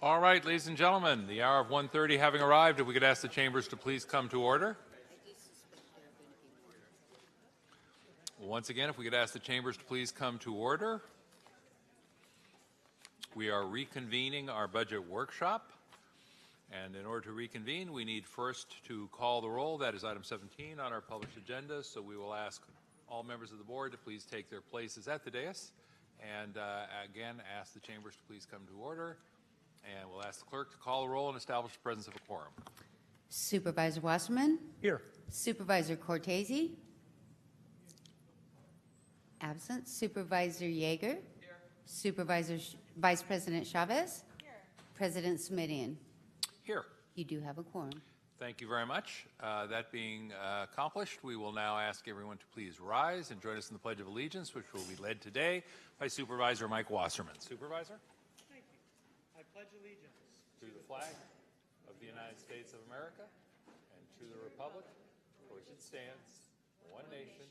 All right, ladies and gentlemen, the hour of 1:30 having arrived, if we could ask the chambers to please come to order. Once again, if we could ask the chambers to please come to order. We are reconvening our budget workshop. And in order to reconvene, we need first to call the roll. That is item 17 on our published agenda. So we will ask all members of the board to please take their places at the dais. And again, ask the chambers to please come to order. And we'll ask the clerk to call the roll and establish the presence of a quorum. Supervisor Wasserman? Here. Supervisor Cortese? Absent. Supervisor Yeager? Here. Supervisor Vice President Chavez? Here. President Smidian? Here. You do have a quorum. Thank you very much. That being accomplished, we will now ask everyone to please rise and join us in the Pledge of Allegiance, which will be led today by Supervisor Mike Wasserman. Supervisor? Thank you. I pledge allegiance to the flag of the United States of America and to the republic for which it stands, one nation,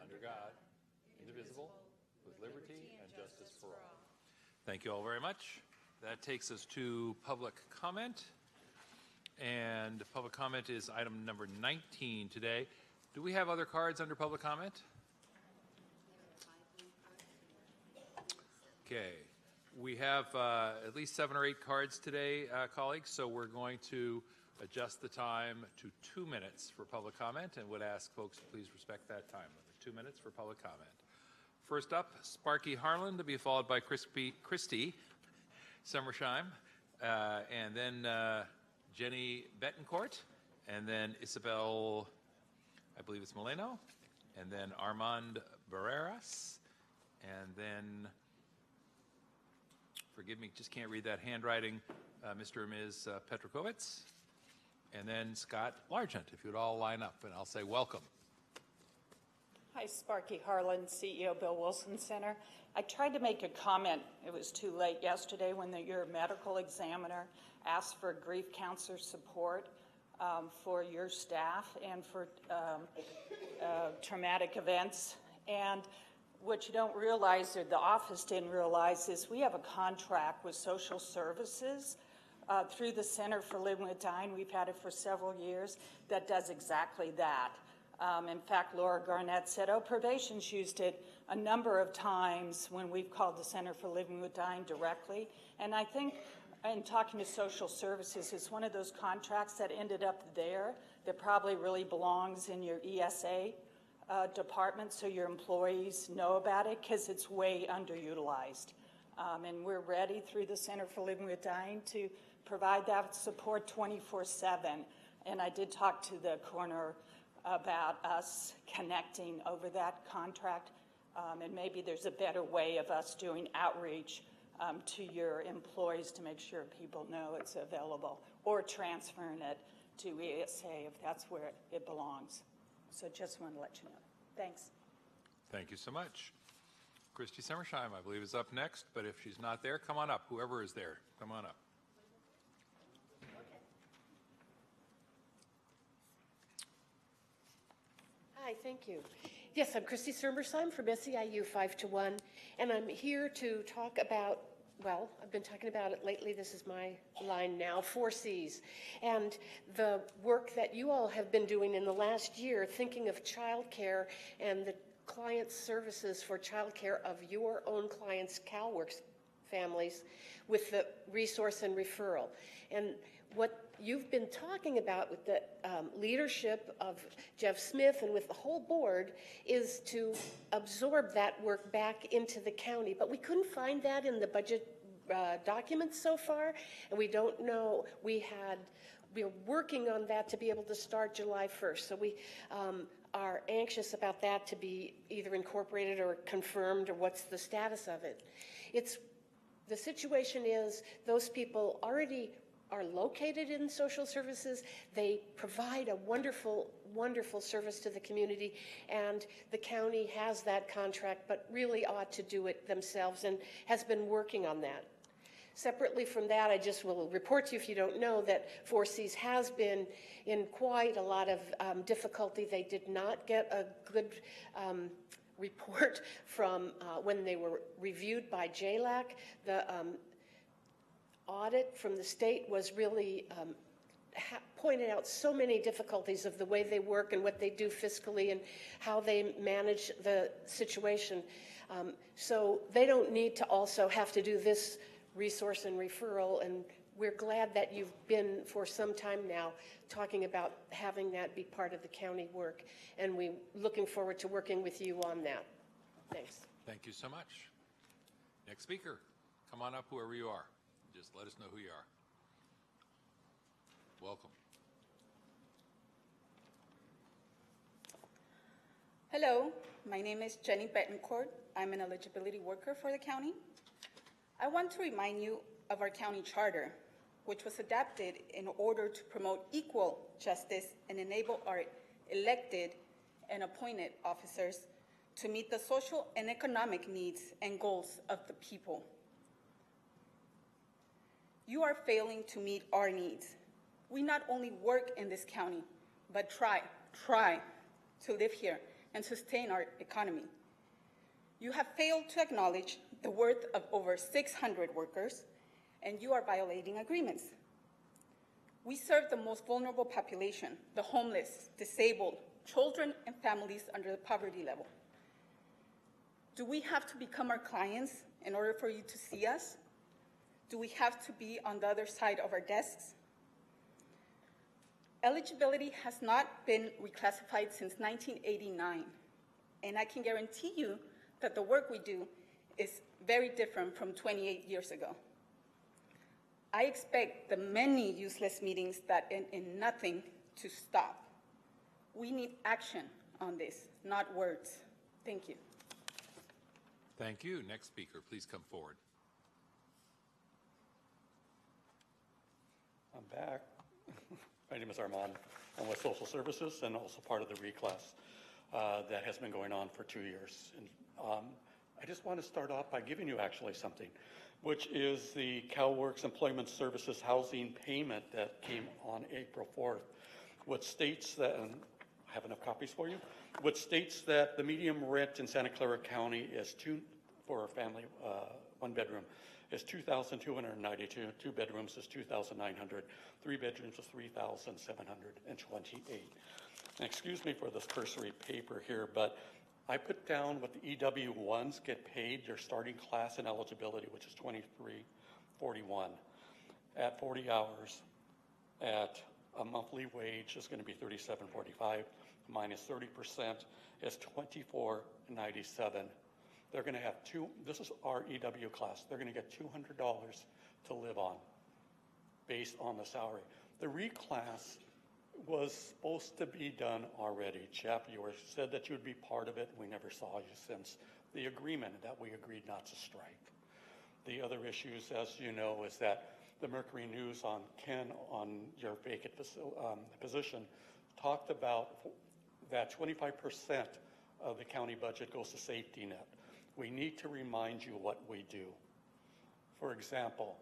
under God, indivisible, with liberty and justice for all. Thank you all very much. That takes us to public comment. And public comment is item number 19 today. Do we have other cards under public comment? Okay. We have at least 7 or 8 cards today, colleagues, so we're going to adjust the time to 2 minutes for public comment and would ask folks to please respect that time. 2 minutes for public comment. First up, Sparky Harlan, to be followed by Christy Summersheim, and then Jenny Betancourt, and then Isabel, I believe it's Moleno, and then Armand Barreras, and then, forgive me, just can't read that handwriting, Mr. and Ms. Petrokovitz, and then Scott Largent, if you'd all line up, and I'll say welcome. Hi, Sparky Harlan, CEO, Bill Wilson Center. I tried to make a comment. It was too late yesterday when your medical examiner asked for grief counselor support for your staff and for traumatic events. And what you don't realize, or the office didn't realize, is we have a contract with social services through the Center for Living with Dying. We've had it for several years that does exactly that. In fact, Laura Garnett said, probation's used it a number of times when we've called the Center for Living with Dying directly. And I think in talking to social services, it's one of those contracts that ended up there that probably really belongs in your ESA department so your employees know about it because it's way underutilized. And we're ready through the Center for Living with Dying to provide that support 24/7. And I did talk to the coroner about us connecting over that contract, and maybe there's a better way of us doing outreach to your employees to make sure people know it's available, or transferring it to ESA if that's where it belongs. So just want to let you know. Thanks. Thank you so much. Christy Summersheim, I believe, is up next, but if she's not there, come on up. Whoever is there, come on up. Hi, thank you. Yes, I'm Christy Summersheim from SEIU 5-1, and I'm here to talk about, well, I've been talking about it lately. This is my line now, 4 C's. And the work that you all have been doing in the last year, thinking of childcare and the client services for childcare of your own clients' CalWorks families with the resource and referral. And what you've been talking about with the leadership of Jeff Smith and with the whole board is to absorb that work back into the county. But we couldn't find that in the budget documents so far, and we don't know. We're working on that to be able to start July 1st. So we are anxious about that to be either incorporated or confirmed, or what's the status of it. The situation is those people already are located in social services. They provide a wonderful, wonderful service to the community, and the county has that contract, but really ought to do it themselves and has been working on that. Separately from that, I just will report to you, if you don't know, that 4Cs has been in quite a lot of difficulty. They did not get a good report from when they were reviewed by JLAC. audit from the state was really pointed out so many difficulties of the way they work and what they do fiscally and how they manage the situation. So they don't need to also have to do this resource and referral, and we're glad that you've been for some time now talking about having that be part of the county work, and we're looking forward to working with you on that. Thanks. Thank you so much. Next speaker, come on up, whoever you are. Just let us know who you are. Welcome. Hello, my name is Jenny Betancourt. I'm an eligibility worker for the county. I want to remind you of our county charter, which was adapted in order to promote equal justice and enable our elected and appointed officers to meet the social and economic needs and goals of the people. You are failing to meet our needs. We not only work in this county, but try to live here and sustain our economy. You have failed to acknowledge the worth of over 600 workers, and you are violating agreements. We serve the most vulnerable population, the homeless, disabled, children, and families under the poverty level. Do we have to become our clients in order for you to see us? Do we have to be on the other side of our desks? Eligibility has not been reclassified since 1989, and I can guarantee you that the work we do is very different from 28 years ago. I expect the many useless meetings that end in nothing to stop. We need action on this, not words. Thank you. Thank you. Next speaker, please come forward. I'm back. My name is Armand. I'm with Social Services and also part of the reclass that has been going on for 2 years. And I just want to start off by giving you actually something, which is the CalWorks Employment Services housing payment that came on April 4th, which states that, and I have enough copies for you, which states that the median rent in Santa Clara County is for a family, 1 bedroom, is $2,292, 2 bedrooms is $2,900, 3 bedrooms is $3,728. And excuse me for this cursory paper here, but I put down what the EW1s get paid, their starting class and eligibility, which is $23.41 at 40 hours at a monthly wage is going to be $37.45 minus 30% is $24.97. They're going to have this is our EW class, they're going to get $200 to live on based on the salary. The reclass was supposed to be done already. Jeff, you said that you would be part of it. We never saw you since the agreement that we agreed not to strike. The other issues, as you know, is that the Mercury News on Ken, on your vacant position, talked about that 25% of the county budget goes to safety net. We need to remind you what we do. For example,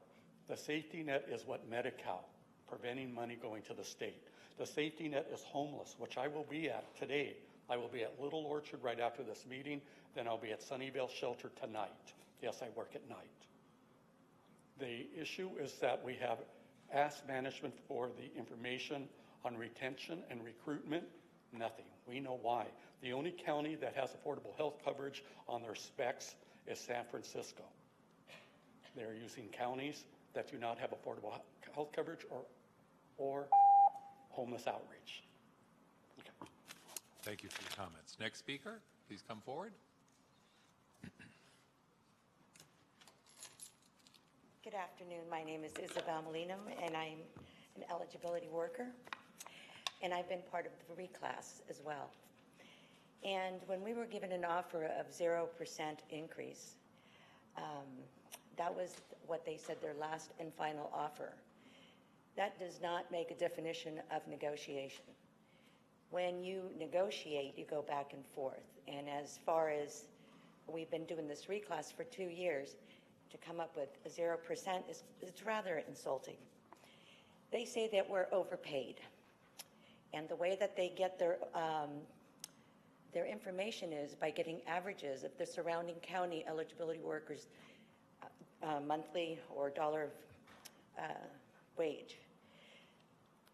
the safety net is what Medi-Cal, preventing money going to the state. The safety net is homeless, which I will be at today. I will be at Little Orchard right after this meeting, then I'll be at Sunnyvale Shelter tonight. Yes, I work at night. The issue is that we have asked management for the information on retention and recruitment, nothing. We know why. The only county that has affordable health coverage on their specs is San Francisco. They're using counties that do not have affordable health coverage or homeless outreach. Okay. Thank you for your comments. Next speaker, please come forward. Good afternoon. My name is Isabel Molino, and I'm an eligibility worker, and I've been part of the reclass as well. And when we were given an offer of 0% increase, that was what they said their last and final offer. That does not make a definition of negotiation. When you negotiate, you go back and forth. And as far as we've been doing this reclass for 2 years, to come up with a 0% is rather insulting. They say that we're overpaid. And the way that they get their information is by getting averages of the surrounding county eligibility workers' monthly or dollar wage.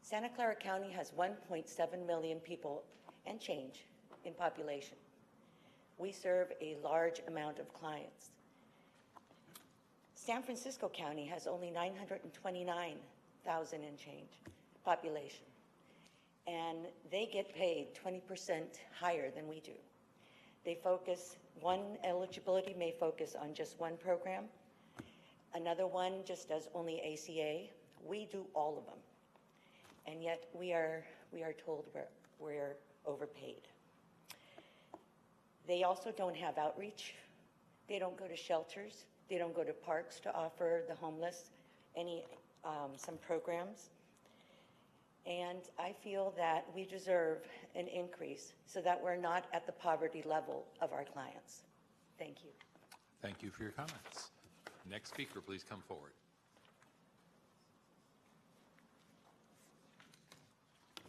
Santa Clara County has 1.7 million people and change in population. We serve a large amount of clients. San Francisco County has only 929,000 and change population, and they get paid 20% higher than we do. They focus, one eligibility may focus on just one program. Another one just does only ACA. We do all of them. And yet we are told we're overpaid. They also don't have outreach. They don't go to shelters. They don't go to parks to offer the homeless some programs. And I feel that we deserve an increase so that we're not at the poverty level of our clients. Thank you. Thank you for your comments. Next speaker, please come forward.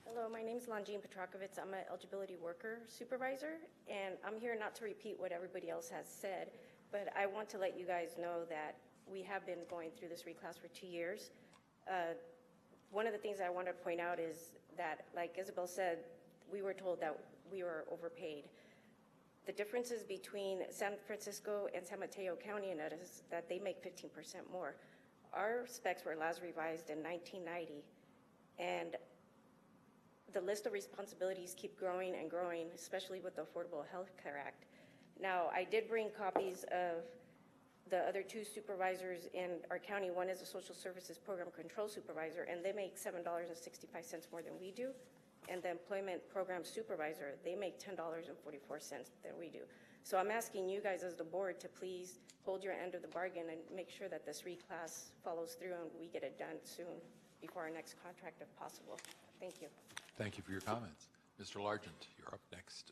Hello, my name is Longine Petrakovitz. I'm an eligibility worker supervisor, and I'm here not to repeat what everybody else has said, but I want to let you guys know that we have been going through this reclass for 2 years. One of the things I want to point out is that, like Isabel said, we were told that we were overpaid. The differences between San Francisco and San Mateo County is that they make 15% more. Our specs were last revised in 1990, and the list of responsibilities keep growing and growing, especially with the Affordable Health Care Act. Now, I did bring copies of the other two supervisors in our county. One is a social services program control supervisor, and they make $7.65 more than we do. And the employment program supervisor, they make $10.44 than we do. So I'm asking you guys as the board to please hold your end of the bargain and make sure that this reclass follows through and we get it done soon before our next contract if possible. Thank you. Thank you for your comments. Mr. Largent, you're up next.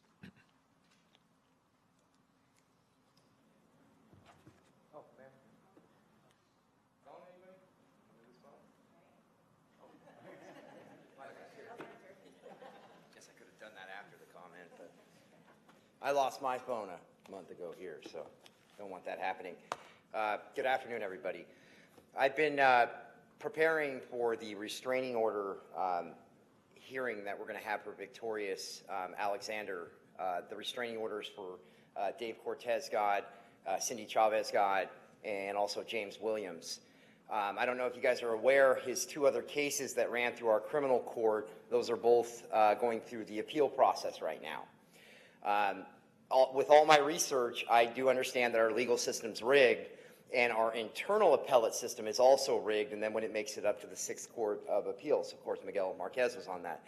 I lost my phone a month ago here, so don't want that happening. Good afternoon, everybody. I've been preparing for the restraining order hearing that we're going to have for Victorious Alexander. The restraining orders for Dave Cortez-God, Cindy Chavez-God, and also James Williams. I don't know if you guys are aware, his two other cases that ran through our criminal court, those are both going through the appeal process right now. With all my research, I do understand that our legal system's rigged, and our internal appellate system is also rigged, and then when it makes it up to the Sixth Court of Appeals, of course, Miguel Marquez was on that.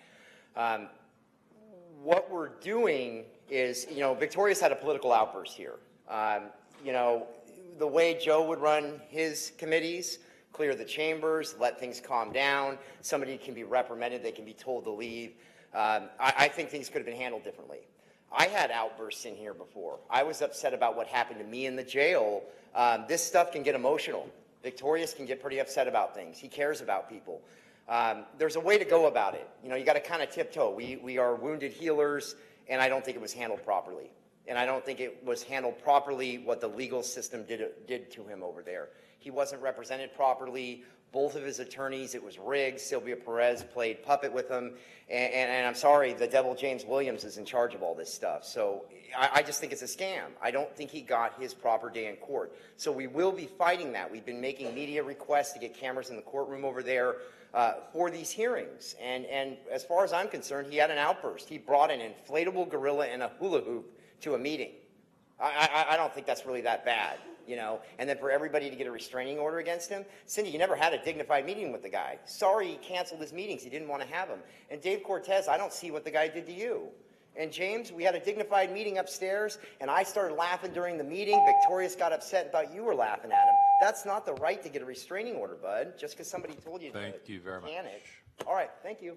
What we're doing is, Victoria's had a political outburst here. The way Joe would run his committees, clear the chambers, let things calm down, somebody can be reprimanded, they can be told to leave. I think things could have been handled differently. I had outbursts in here before. I was upset about what happened to me in the jail. This stuff can get emotional. Victorious can get pretty upset about things. He cares about people. There's a way to go about it. You got to kind of tiptoe. We are wounded healers, and I don't think it was handled properly. And I don't think it was handled properly what the legal system did to him over there. He wasn't represented properly. Both of his attorneys, it was rigged. Sylvia Perez played puppet with him. And I'm sorry, the devil James Williams is in charge of all this stuff. So I just think it's a scam. I don't think he got his proper day in court. So we will be fighting that. We've been making media requests to get cameras in the courtroom over there for these hearings. And as far as I'm concerned, he had an outburst. He brought an inflatable gorilla and a hula hoop to a meeting. I don't think that's really that bad. And then for everybody to get a restraining order against him. Cindy, you never had a dignified meeting with the guy. Sorry he canceled his meetings. He didn't want to have them. And Dave Cortez, I don't see what the guy did to you. And James, we had a dignified meeting upstairs, and I started laughing during the meeting. Victorious got upset and thought you were laughing at him. That's not the right to get a restraining order, bud, just because somebody told you to Thank you very much. All right, thank you.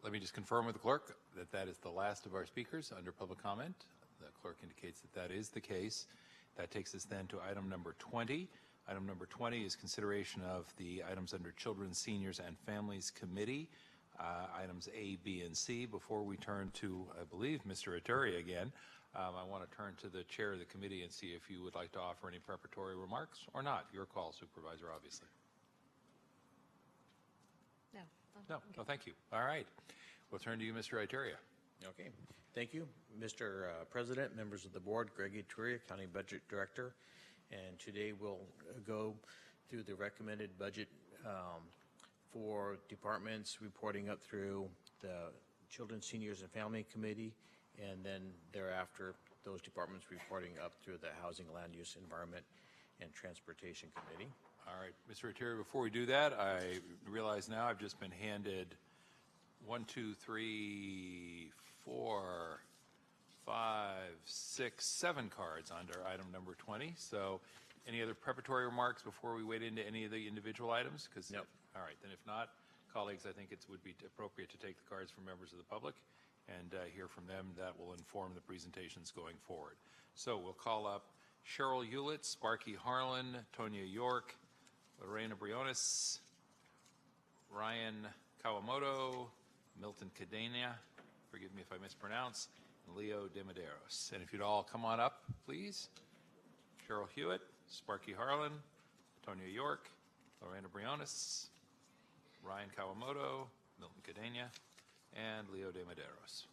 Let me just confirm with the clerk that that is the last of our speakers under public comment. The clerk indicates that that is the case. That takes us then to item number 20. Item number 20 is consideration of the items under Children, Seniors, and Families Committee, items A, B, and C. Before we turn to, I believe, Mr. Atturi again, I want to turn to the chair of the committee and see if you would like to offer any preparatory remarks or not. Your call, Supervisor, obviously. No, thank you. All right. We'll turn to you, Mr. Iteria. Okay, thank you, Mr. President, members of the board, Greg Ituria, County Budget Director, and today we'll go through the recommended budget for departments reporting up through the Children, Seniors, and Family Committee, and then thereafter those departments reporting up through the Housing, Land Use, Environment, and Transportation Committee. All right, Mr. Itieri, before we do that, I realize now I've just been handed 1, 2, 3, 4, 5, 6, 7 cards under item number 20. So any other preparatory remarks before we wade into any of the individual items? Nope. All right, then if not, colleagues, I think it would be appropriate to take the cards from members of the public and hear from them. That will inform the presentations going forward. So we'll call up Cheryl Hewlett, Sparky Harlan, Tonya York, Lorena Briones, Ryan Kawamoto, Milton Cadena, forgive me if I mispronounce, and Leo De Medeiros. And if you'd all come on up, please. Cheryl Hewitt, Sparky Harlan, Tonya York, Lorena Briones, Ryan Kawamoto, Milton Cadena, and Leo De Medeiros.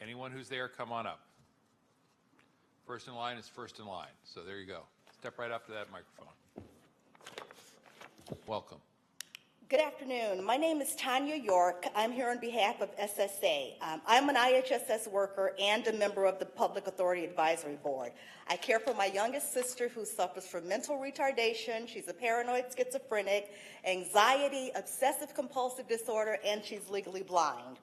Anyone who's there, come on up. First in line is first in line. So there you go. Step right up to that microphone. Welcome. Good afternoon. My name is Tanya York. I'm here on behalf of SSA. I'm an IHSS worker and a member of the Public Authority Advisory Board. I care for my youngest sister who suffers from mental retardation. She's a paranoid schizophrenic, anxiety, obsessive compulsive disorder, and she's legally blind.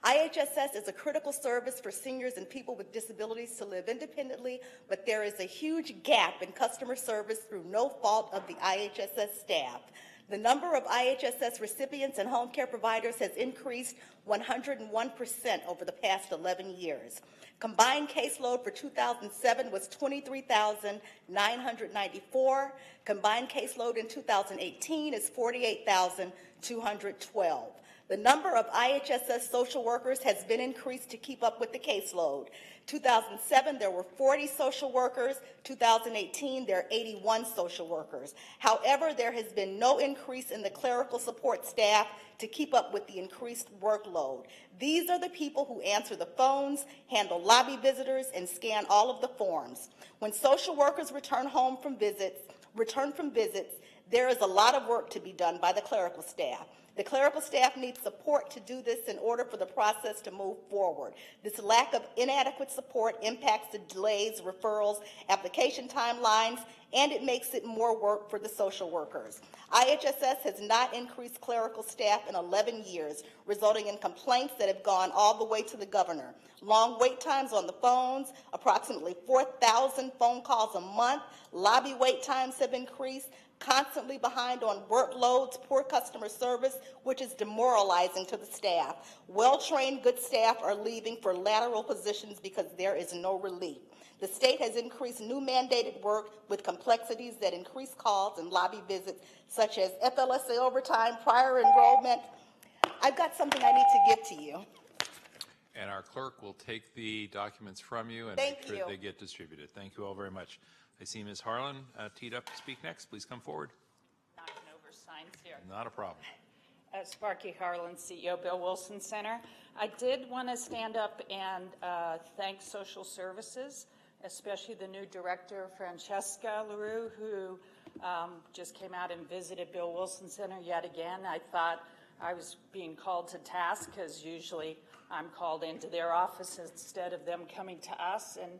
IHSS is a critical service for seniors and people with disabilities to live independently, but there is a huge gap in customer service through no fault of the IHSS staff. The number of IHSS recipients and home care providers has increased 101% over the past 11 years. Combined caseload for 2007 was 23,994. Combined caseload in 2018 is 48,212. The number of IHSS social workers has been increased to keep up with the caseload. 2007, there were 40 social workers. 2018, there are 81 social workers. However, there has been no increase in the clerical support staff to keep up with the increased workload. These are the people who answer the phones, handle lobby visitors, and scan all of the forms. When social workers return from visits, there is a lot of work to be done by the clerical staff. The clerical staff needs support to do this in order for the process to move forward. This lack of inadequate support impacts the delays, referrals, application timelines, and it makes it more work for the social workers. IHSS has not increased clerical staff in 11 years, resulting in complaints that have gone all the way to the governor. Long wait times on the phones, approximately 4,000 phone calls a month. Lobby wait times have increased. Constantly behind on workloads, poor customer service, which is demoralizing to the staff. Well-trained, good staff are leaving for lateral positions because there is no relief. The state has increased new mandated work with complexities that increase calls and lobby visits, such as FLSA overtime, prior enrollment. I've got something I need to give to you. And our clerk will take the documents from you and Thank make sure you. they get distributed. Thank you all very much. I see Ms. Harlan teed up to speak next. Please come forward. Knocking over signs here. Not a problem. Sparky Harlan, CEO, Bill Wilson Center. I did want to stand up and thank social services, especially the new director, Francesca LaRue, who just came out and visited Bill Wilson Center yet again. I thought I was being called to task because usually I'm called into their office instead of them coming to us. And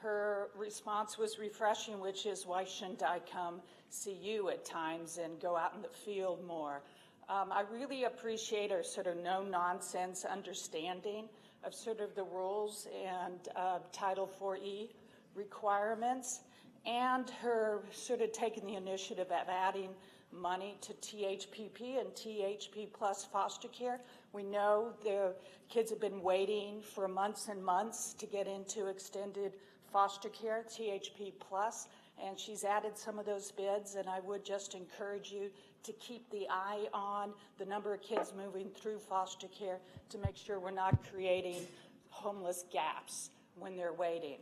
her response was refreshing, which is, why shouldn't I come see you at times and go out in the field more? I really appreciate her sort of no-nonsense understanding of sort of the rules and Title IV-E requirements, and her sort of taking the initiative of adding money to THPP and THP plus foster care. We know the kids have been waiting for months and months to get into extended foster care, THP plus, and she's added some of those beds, and I would just encourage you to keep the eye on the number of kids moving through foster care to make sure we're not creating homeless gaps when they're waiting.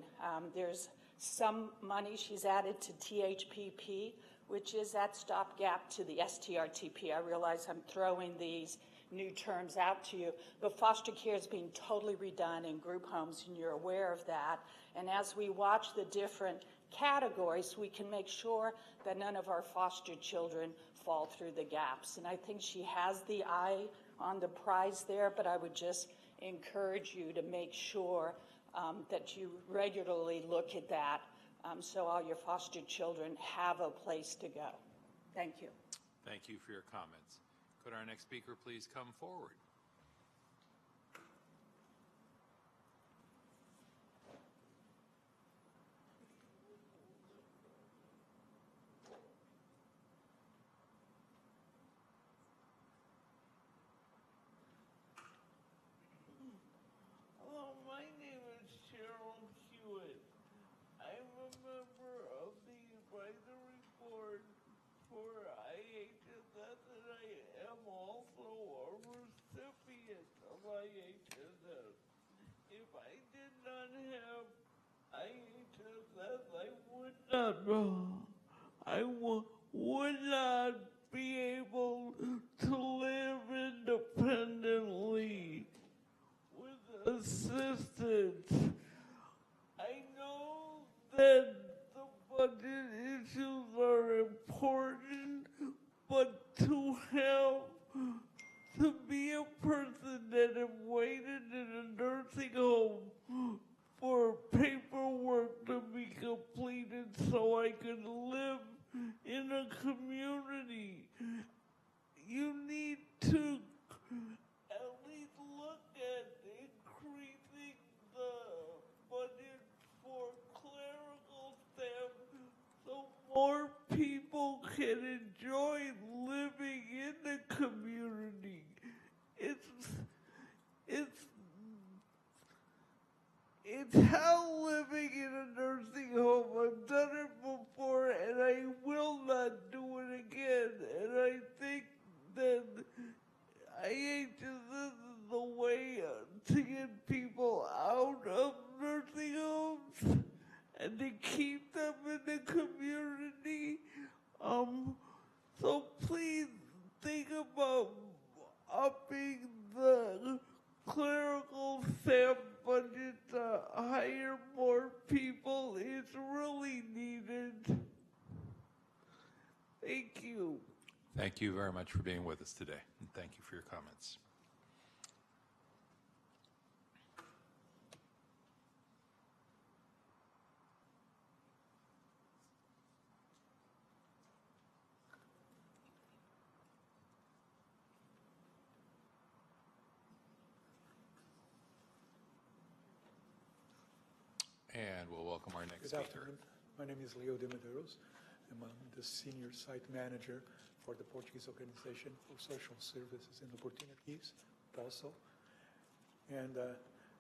There's some money she's added to THPP, which is that stopgap to the STRTP. I realize I'm throwing these new terms out to you, but foster care is being totally redone in group homes, and you're aware of that. And as we watch the different categories, we can make sure that none of our foster children fall through the gaps. And I think she has the eye on the prize there, but I would just encourage you to make sure that you regularly look at that so all your foster children have a place to go. Thank you. Thank you for your comments. Could our next speaker please come forward? Hello, my name is Cheryl Hewitt. I'm a member of the advisory board for IHSS, and I am also a recipient of IHSS. If I did not have IHSS, would not be able to live independently with assistance. I know that the budget issues are important, but to be a person that have waited in a nursing home for paperwork to be completed so I could live in a community, you need to at least look at increasing the budget for clerical staff so more people can enjoy living in the community. It's hell living in a nursing home. I've done it before and I will not do it again. And I think that IHSS is the way to get people out of nursing homes and to keep them in the community. So please think about upping the clerical staff budget to hire more people. It's really needed. Thank you. Thank you very much for being with us today, and thank you for your comments. And we'll welcome our next Good speaker. afternoon. My name is Leo de Medeiros. I'm the senior site manager for the Portuguese Organization for Social Services and Opportunities, POSO. And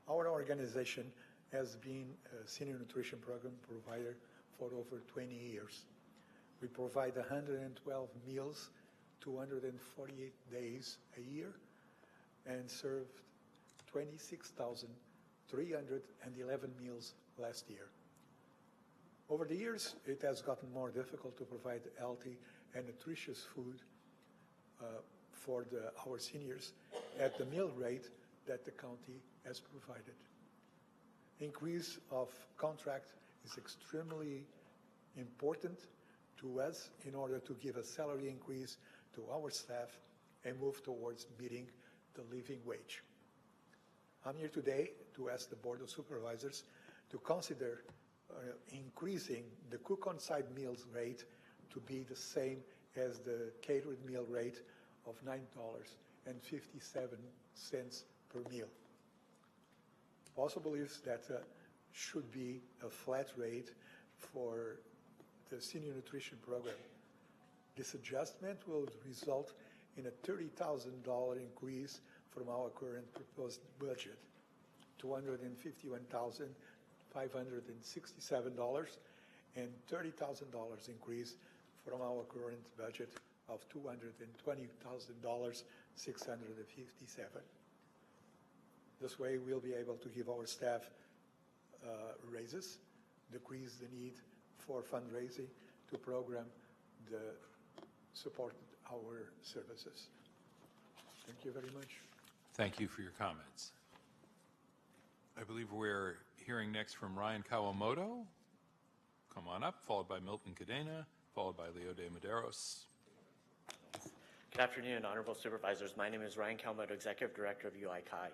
our organization has been a senior nutrition program provider for over 20 years. We provide 112 meals, 248 days a year, and served 26,311 meals last year. Over the years, it has gotten more difficult to provide healthy and nutritious food for our seniors at the meal rate that the county has provided. Increase of contract is extremely important to us in order to give a salary increase to our staff and move towards meeting the living wage. I'm here today to ask the Board of Supervisors to consider increasing the cook-on-site meals rate to be the same as the catered meal rate of $9.57 per meal. POSO believes that should be a flat rate for the senior nutrition program. This adjustment will result in a $30,000 increase from our current proposed budget, $251,567, and $30,000 increase from our current budget of $220,657. This way, we'll be able to give our staff raises, decrease the need for fundraising to program the support our services. Thank you very much. Thank you for your comments. I believe we're hearing next from Ryan Kawamoto. Come on up, followed by Milton Cadena, followed by Leo de Medeiros. Good afternoon, Honorable Supervisors. My name is Ryan Kawamoto, Executive Director of UICI.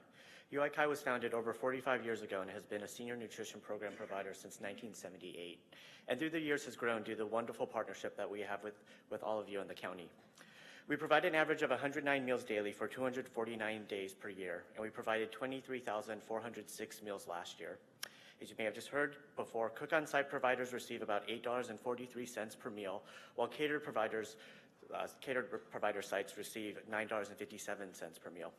UICI was founded over 45 years ago and has been a senior nutrition program provider since 1978. And through the years has grown due to the wonderful partnership that we have with all of you in the county. We provide an average of 109 meals daily for 249 days per year, and we provided 23,406 meals last year. As you may have just heard before, cook-on-site providers receive about $8.43 per meal, while catered provider sites receive $9.57 per meal.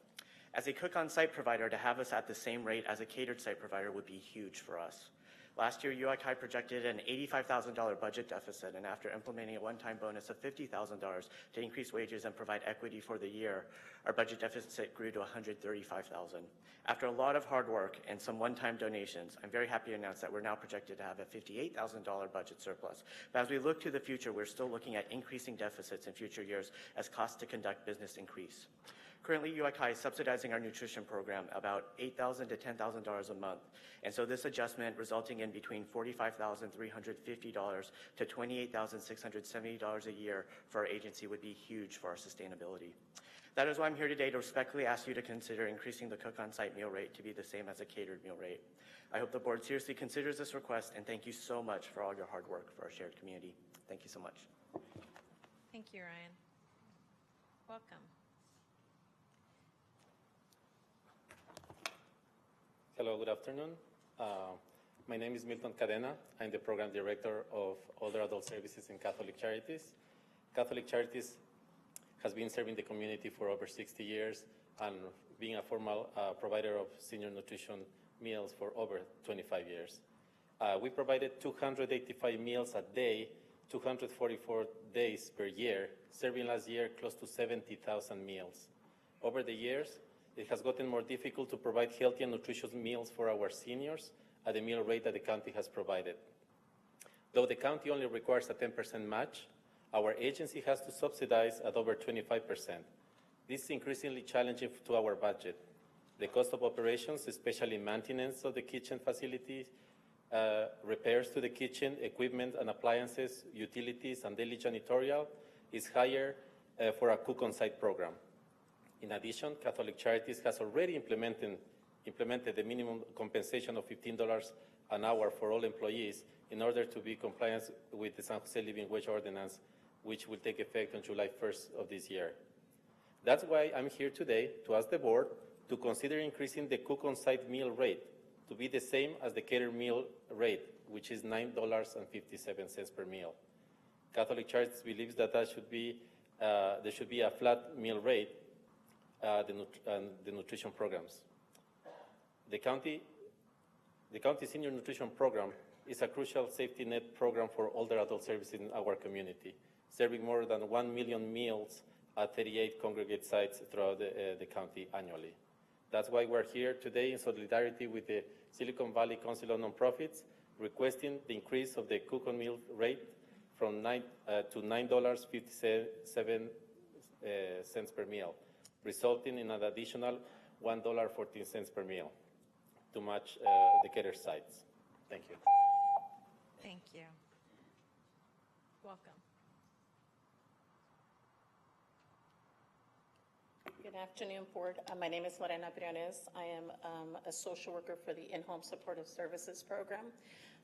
As a cook-on-site provider, to have us at the same rate as a catered site provider would be huge for us. Last year, UICI projected an $85,000 budget deficit, and after implementing a one-time bonus of $50,000 to increase wages and provide equity for the year, our budget deficit grew to $135,000. After a lot of hard work and some one-time donations, I'm very happy to announce that we're now projected to have a $58,000 budget surplus. But as we look to the future, we're still looking at increasing deficits in future years as costs to conduct business increase. Currently, UICI is subsidizing our nutrition program about $8,000 to $10,000 a month. And so this adjustment resulting in between $45,350 to $28,670 a year for our agency would be huge for our sustainability. That is why I'm here today to respectfully ask you to consider increasing the cook-on-site meal rate to be the same as a catered meal rate. I hope the board seriously considers this request, and thank you so much for all your hard work for our shared community. Thank you so much. Thank you, Ryan. Welcome. Hello, good afternoon. My name is Milton Cadena. I'm the Program Director of Older Adult Services in Catholic Charities. Catholic Charities has been serving the community for over 60 years and being a formal provider of senior nutrition meals for over 25 years. We provided 285 meals a day, 244 days per year, serving last year close to 70,000 meals. Over the years, it has gotten more difficult to provide healthy and nutritious meals for our seniors at the meal rate that the county has provided. Though the county only requires a 10% match, our agency has to subsidize at over 25%. This is increasingly challenging to our budget. The cost of operations, especially maintenance of the kitchen facilities, repairs to the kitchen, equipment and appliances, utilities, and daily janitorial is higher for a cook-on-site program. In addition, Catholic Charities has already implemented the minimum compensation of $15 an hour for all employees in order to be compliant with the San Jose Living Wage Ordinance, which will take effect on July 1st of this year. That's why I'm here today to ask the board to consider increasing the cook-on-site meal rate to be the same as the catered meal rate, which is $9.57 per meal. Catholic Charities believes that there should be a flat meal rate the nutrition programs. The county senior nutrition program is a crucial safety net program for older adult services in our community, serving more than 1 million meals at 38 congregate sites throughout the county annually. That's why we're here today in solidarity with the Silicon Valley Council on Nonprofits, requesting the increase of the cook-on meal rate from to $9.57 per meal, resulting in an additional $1.14 per meal to match the catered sites. Thank you. Thank you. Welcome. Good afternoon, Board. My name is Lorena Briones. I am a social worker for the In-Home Supportive Services Program.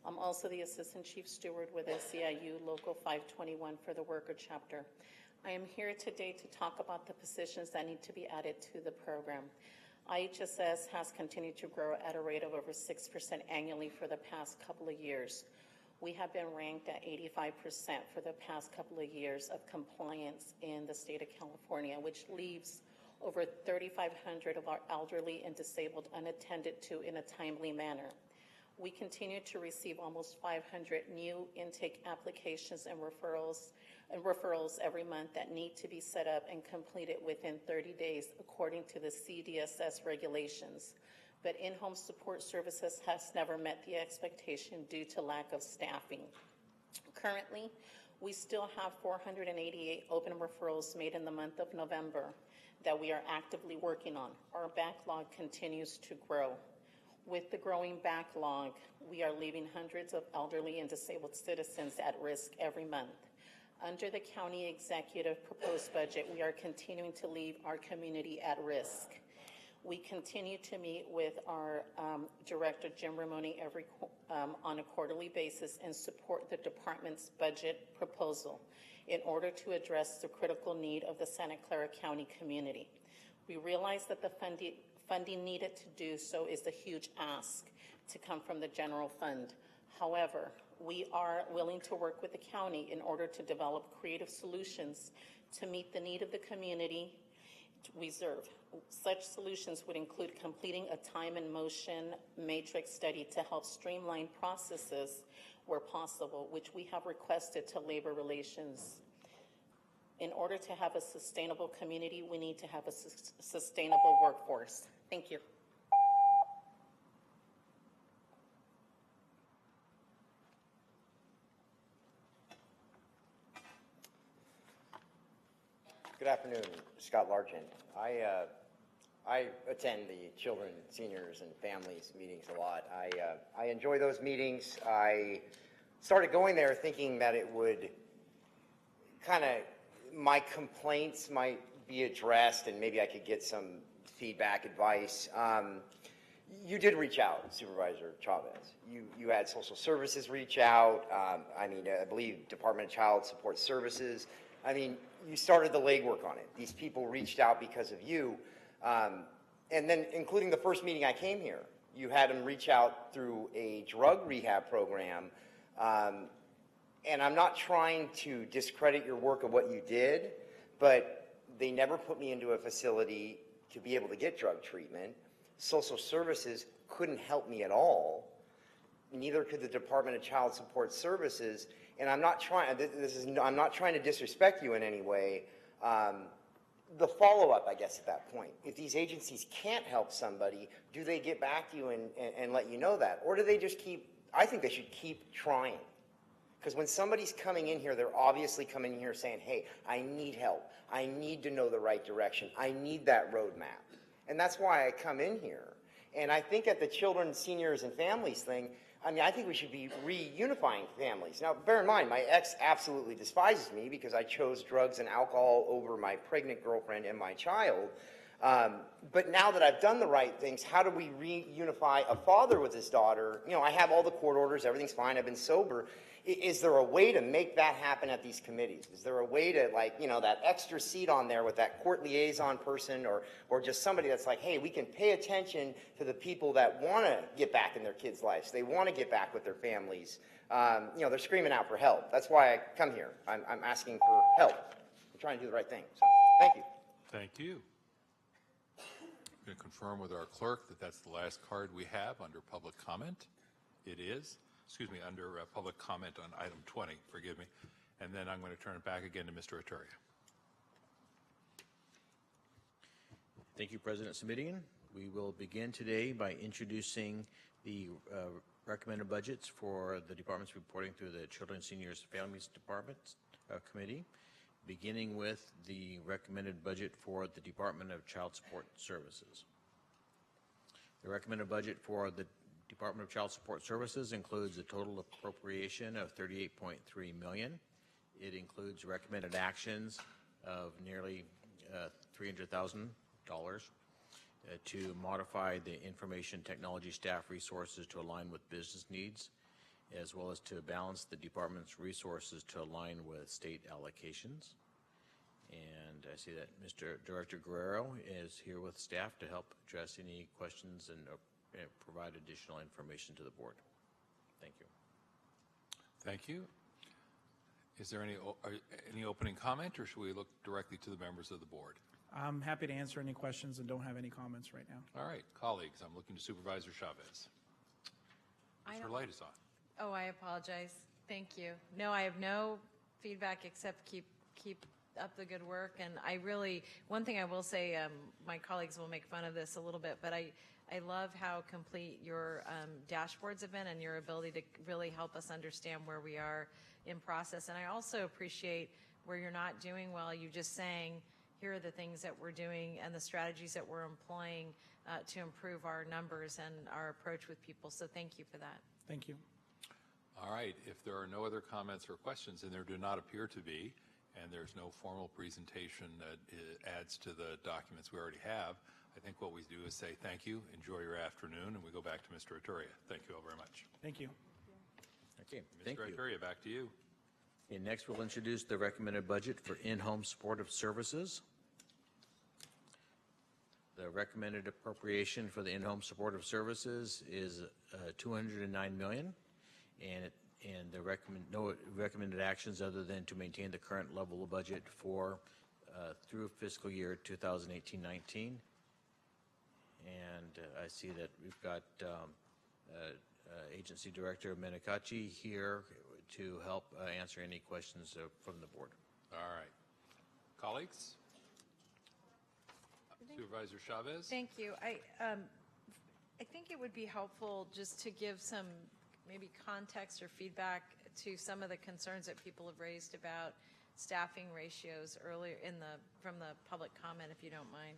I'm also the Assistant Chief Steward with SEIU Local 521 for the Worker Chapter. I am here today to talk about the positions that need to be added to the program. IHSS has continued to grow at a rate of over 6% annually for the past couple of years. We have been ranked at 85% for the past couple of years of compliance in the state of California, which leaves over 3,500 of our elderly and disabled unattended to in a timely manner. We continue to receive almost 500 new intake applications and referrals every month that need to be set up and completed within 30 days according to the CDSS regulations. But in-home support services has never met the expectation due to lack of staffing. Currently, we still have 488 open referrals made in the month of November. that we are actively working on. Our backlog continues to grow. With the growing backlog, we are leaving hundreds of elderly and disabled citizens at risk every month. Under the county executive proposed budget, we are continuing to leave our community at risk. We continue to meet with our director, Jim Ramone, on a quarterly basis and support the department's budget proposal in order to address the critical need of the Santa Clara County community. We realize that the funding needed to do so is a huge ask to come from the general fund. However, we are willing to work with the county in order to develop creative solutions to meet the need of the community we serve. Such solutions would include completing a time and motion matrix study to help streamline processes where possible, which we have requested to labor relations. In order to have a sustainable community, we need to have a sustainable workforce. Thank you. Good afternoon, Scott Largent. I attend the children, seniors, and families meetings a lot. I enjoy those meetings. I started going there thinking that it would kind of, my complaints might be addressed and maybe I could get some feedback, advice. You did reach out, Supervisor Chavez. You had social services reach out. I believe Department of Child Support Services. You started the legwork on it. These people reached out because of you. And then including the first meeting I came here, you had them reach out through a drug rehab program. And I'm not trying to discredit your work of what you did, but they never put me into a facility to be able to get drug treatment. Social services couldn't help me at all. Neither could the Department of Child Support Services. And I'm not trying, I'm not trying to disrespect you in any way. The follow-up, I guess, at that point, if these agencies can't help somebody, do they get back to you and let you know that? Or do they just keep, I think they should keep trying. Because when somebody's coming in here, they're obviously coming in here saying, hey, I need help. I need to know the right direction. I need that roadmap. And that's why I come in here. And I think at the children, seniors, and families thing, I think we should be reunifying families. Now, bear in mind, my ex absolutely despises me because I chose drugs and alcohol over my pregnant girlfriend and my child. But now that I've done the right things, how do we reunify a father with his daughter? I have all the court orders, everything's fine, I've been sober. Is there a way to make that happen at these committees? Is there a way to, that extra seat on there with that court liaison person or just somebody that's like, hey, we can pay attention to the people that want to get back in their kids' lives. They want to get back with their families. They're screaming out for help. That's why I come here. I'm asking for help. I'm trying to do the right thing. So, thank you. Thank you. I'm going to confirm with our clerk that that's the last card we have under public comment. It is. Under public comment on item 20, forgive me. And then I'm going to turn it back again to Mr. Atturia. Thank you, President Semidian. We will begin today by introducing the recommended budgets for the departments reporting through the Children, Seniors, Families Departments Committee, beginning with the recommended budget for the Department of Child Support Services. The recommended budget for the Department of Child Support Services includes a total appropriation of $38.3 million. It includes recommended actions of nearly $300,000 to modify the information technology staff resources to align with business needs, as well as to balance the department's resources to align with state allocations. And I see that Mr. Director Guerrero is here with staff to help address any questions and provide additional information to the board. Thank you. Thank you. Is there any opening comment, or should we look directly to the members of the board? I'm happy to answer any questions and don't have any comments right now. All right, colleagues, I'm looking to Supervisor Chavez. Her light is on. Oh, I apologize. Thank you. No, I have no feedback except keep up the good work. And one thing I will say, my colleagues will make fun of this a little bit, but I love how complete your dashboards have been and your ability to really help us understand where we are in process. And I also appreciate where you're not doing well, you just saying, here are the things that we're doing and the strategies that we're employing to improve our numbers and our approach with people. So thank you for that. Thank you. All right, if there are no other comments or questions, and there do not appear to be, and there's no formal presentation that adds to the documents we already have, I think what we do is say thank you, enjoy your afternoon, and we go back to Mr. Ituria. Thank you all very much. Thank you. Okay, thank you. Mr. Ituria, back to you. And next, we'll introduce the recommended budget for in-home supportive services. The recommended appropriation for the in-home supportive services is $209 million, and the no recommended actions other than to maintain the current level of budget for through fiscal year 2018-19. And I see that we've got Agency Director Menikachi here to help answer any questions from the board. All right. Colleagues? Supervisor Chavez? Thank you. I think it would be helpful just to give some maybe context or feedback to some of the concerns that people have raised about staffing ratios earlier from the public comment, if you don't mind.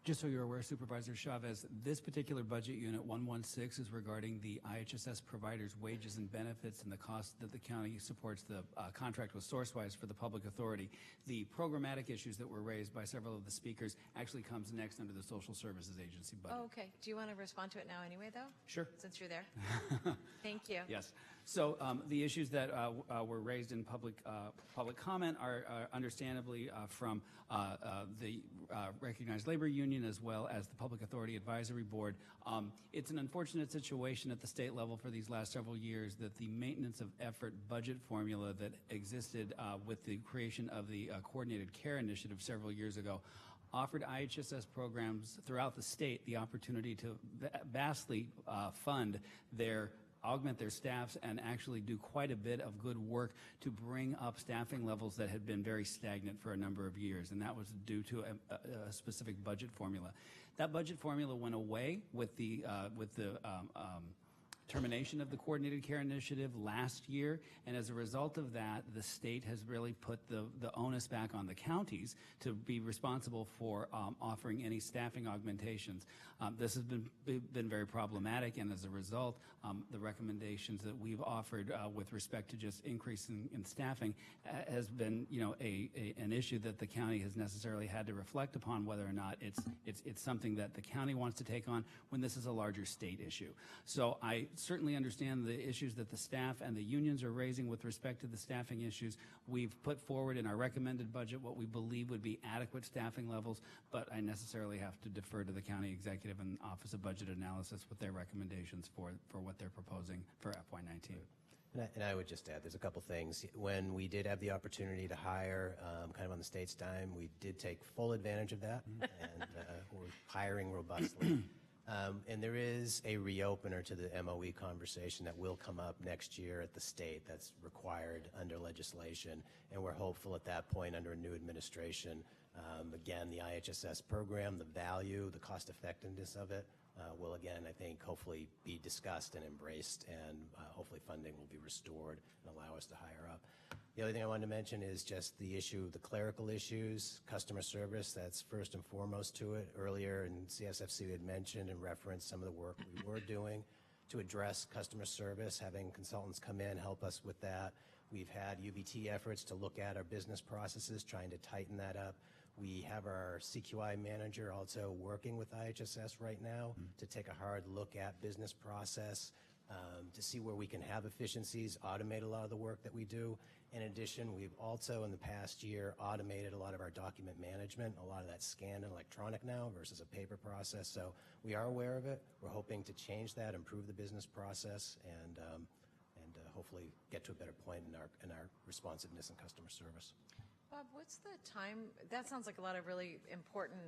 Just so you're aware, Supervisor Chavez, this particular budget unit 116 is regarding the IHSS providers' wages and benefits and the cost that the county supports the contract with SourceWise for the public authority. The programmatic issues that were raised by several of the speakers actually comes next under the Social Services Agency budget. Oh, okay. Do you want to respond to it now anyway, though? Sure. Since you're there. Thank you. Yes. So the issues that were raised in public comment are understandably from the recognized labor union as well as the Public Authority Advisory Board. It's an unfortunate situation at the state level for these last several years that the maintenance of effort budget formula that existed with the creation of the Coordinated Care Initiative several years ago offered IHSS programs throughout the state the opportunity to vastly augment their staffs and actually do quite a bit of good work to bring up staffing levels that had been very stagnant for a number of years, and that was due to a specific budget formula. That budget formula went away with the termination of the Coordinated Care Initiative last year, and as a result of that, the state has really put the onus back on the counties to be responsible for offering any staffing augmentations. This has been very problematic, and as a result, the recommendations that we've offered with respect to just increasing in staffing has been, an issue that the county has necessarily had to reflect upon whether or not it's something that the county wants to take on when this is a larger state issue. So I certainly understand the issues that the staff and the unions are raising with respect to the staffing issues. We've put forward in our recommended budget what we believe would be adequate staffing levels, but I necessarily have to defer to the county executive and Office of Budget Analysis with their recommendations for what they're proposing for FY19. And I would just add, there's a couple things. When we did have the opportunity to hire kind of on the state's dime, we did take full advantage of that, and we're hiring robustly. And there is a reopener to the MOE conversation that will come up next year at the state that's required under legislation, and we're hopeful at that point under a new administration, again, the IHSS program, the value, the cost effectiveness of it will again, I think, hopefully be discussed and embraced, and hopefully funding will be restored and allow us to hire up. The other thing I wanted to mention is just the issue, the clerical issues, customer service, that's first and foremost to it. Earlier in CSFC we had mentioned and referenced some of the work we were doing to address customer service, having consultants come in, help us with that. We've had UBT efforts to look at our business processes, trying to tighten that up. We have our CQI manager also working with IHSS right now to take a hard look at business process, to see where we can have efficiencies, automate a lot of the work that we do. In addition, we've also in the past year automated a lot of our document management, a lot of that scanned and electronic now versus a paper process. So we are aware of it. We're hoping to change that, improve the business process, and hopefully get to a better point in our responsiveness and customer service. Bob, what's the time? That sounds like a lot of really important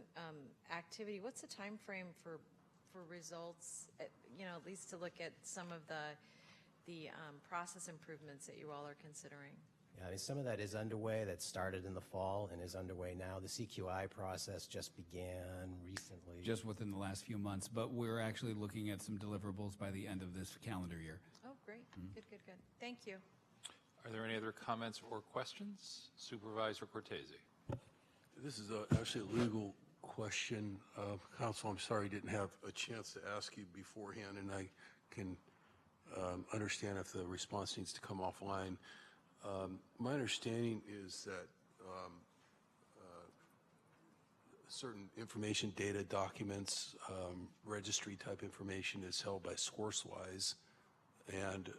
activity. What's the time frame for results? At least to look at some of the process improvements that you all are considering. Yeah, I mean, some of that is underway. That started in the fall and is underway now. The CQI process just began recently. Just within the last few months, but we're actually looking at some deliverables by the end of this calendar year. Oh, great. Good. Thank you. Are there any other comments or questions? Supervisor Cortese. This is actually a legal question. Counsel, I'm sorry I didn't have a chance to ask you beforehand, and I can understand if the response needs to come offline. My understanding is that certain information, data, documents, registry type information is held by SourceWise, and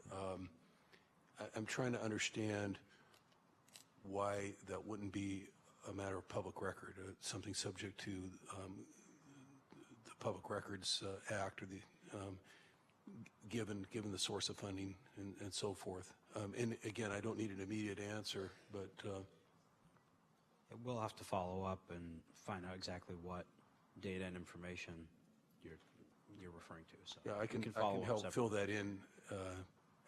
I'm trying to understand why that wouldn't be a matter of public record, something subject to the Public Records Act, or the given the source of funding and so forth. And again, I don't need an immediate answer, but we'll have to follow up and find out exactly what data and information you're referring to. So yeah, I can follow up help separately. fill that in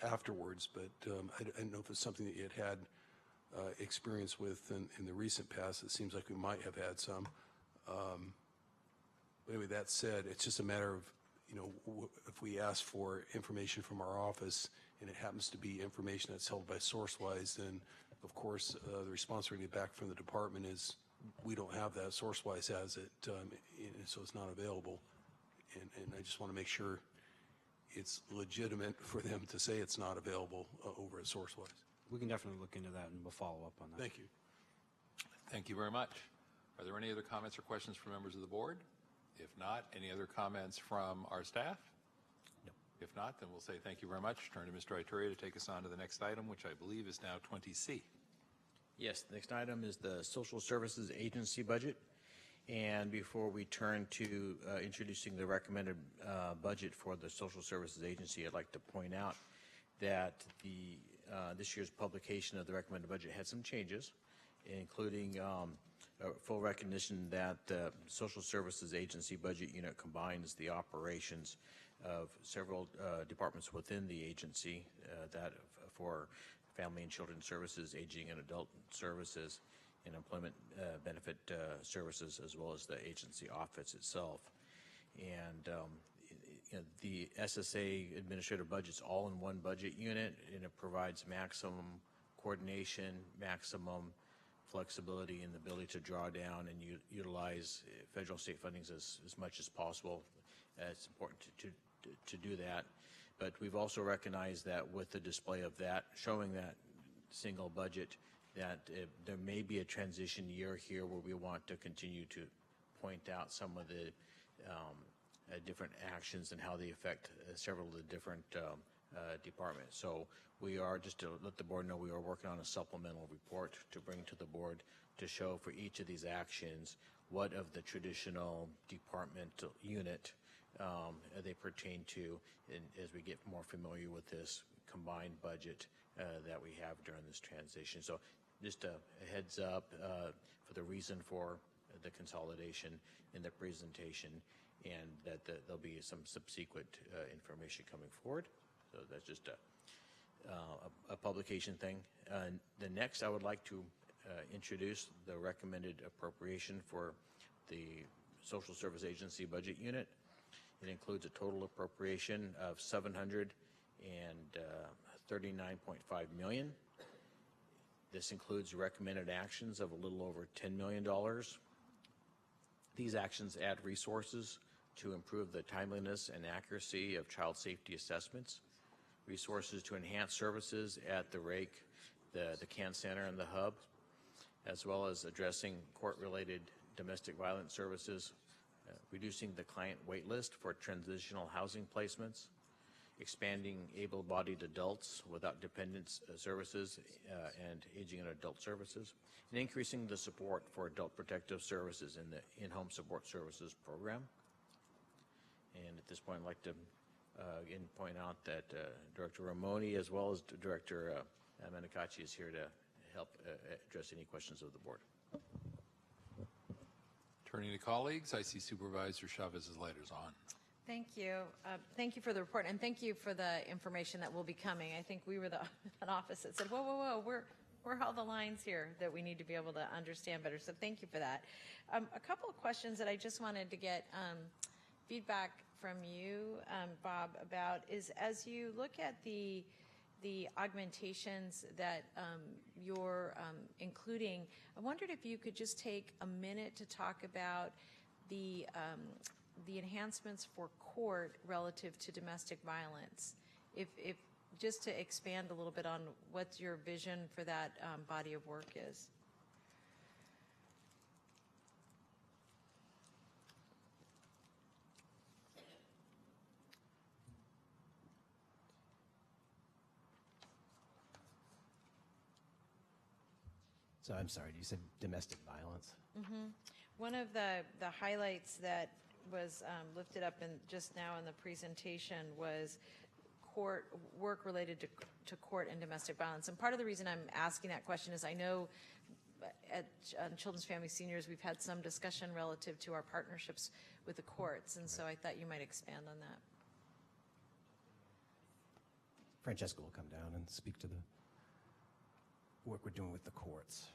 afterwards, but I don't know if it's something that you had experience with in the recent past. It seems like we might have had some. But anyway, that said, it's just a matter of, if we ask for information from our office and it happens to be information that's held by SourceWise, then of course the response we get back from the department is we don't have that. SourceWise has it, and so it's not available. And I just want to make sure it's legitimate for them to say it's not available over at SourceWise. We can definitely look into that, and we'll follow up on that. Thank you. Thank you very much. Are there any other comments or questions from members of the board? If not, any other comments from our staff? No. If not, then we'll say thank you very much. Turn to Mr. Ituria to take us on to the next item, which I believe is now 20C. Yes, the next item is the Social Services Agency budget. And before we turn to introducing the recommended budget for the Social Services Agency, I'd like to point out that this year's publication of the recommended budget had some changes, including a full recognition that the Social Services Agency budget unit combines the operations of several departments within the agency, that for Family and Children Services, Aging and Adult Services, and Employment Benefit Services, as well as the agency office itself. And the SSA administrative budget's all in one budget unit, and it provides maximum coordination, maximum flexibility, and the ability to draw down and utilize federal and state fundings as much as possible. It's important to do that. But we've also recognized that with the display of that, showing that single budget, that there may be a transition year here where we want to continue to point out some of the different actions and how they affect several of the different departments. So we are, just to let the board know, we are working on a supplemental report to bring to the board to show for each of these actions what of the traditional departmental unit they pertain to, and as we get more familiar with this combined budget that we have during this transition. So just a heads up for the reason for the consolidation in the presentation, and that there'll be some subsequent information coming forward. So that's just a publication thing. The next, I would like to introduce the recommended appropriation for the Social Service Agency budget unit. It includes a total appropriation of $739.5 million. This includes recommended actions of a little over $10 million. These actions add resources to improve the timeliness and accuracy of child safety assessments, resources to enhance services at the RAKE, the CAN Center, and the Hub, as well as addressing court-related domestic violence services, reducing the client wait list for transitional housing placements, expanding able-bodied adults without dependents services and aging and adult services, and increasing the support for adult protective services in the in-home support services program. And at this point, I'd like to again point out that Director Ramoni, as well as Director Menakachi, is here to help address any questions of the board. Turning to colleagues, I see Supervisor Chavez's light is on. Thank you. Thank you for the report, and thank you for the information that will be coming. I think we were an office that said, whoa, whoa, whoa, we're all the lines here that we need to be able to understand better. So thank you for that. A couple of questions that I just wanted to get feedback from you, Bob, about is as you look at the the augmentations that you're including, I wondered if you could just take a minute to talk about the enhancements for court relative to domestic violence. If just to expand a little bit on what your vision for that body of work is. So I'm sorry, you said domestic violence? Mm-hmm. One of the highlights that was lifted up just now in the presentation was court work related to court and domestic violence. And part of the reason I'm asking that question is I know at Children's Family Seniors we've had some discussion relative to our partnerships with the courts, and so I thought you might expand on that. Francesca will come down and speak to the work we're doing with the courts.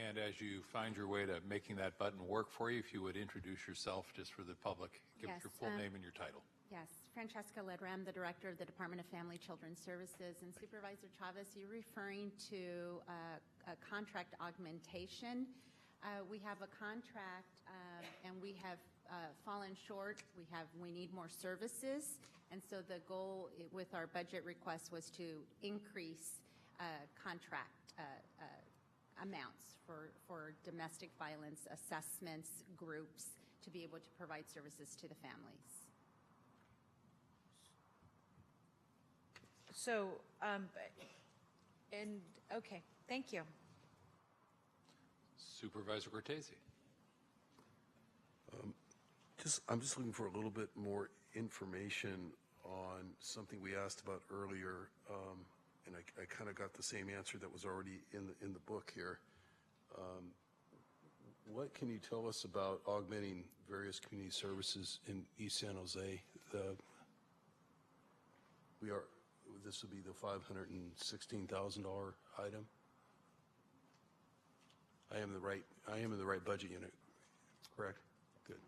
And as you find your way to making that button work for you, if you would introduce yourself just for the public, give us your full name and your title. Yes, Francesca Ledram, the Director of the Department of Family Children's Services. And Supervisor Chavez, you're referring to a contract augmentation. We have a contract and we have fallen short. We need more services. And so the goal with our budget request was to increase contract amounts for domestic violence assessments groups to be able to provide services to the families. So, okay, thank you. Supervisor Cortese. I'm just looking for a little bit more information on something we asked about earlier, and I kind of got the same answer that was already in the book here. What can you tell us about augmenting various community services in East San Jose? This would be the $516,000 item. I am in the right budget unit, correct? Good.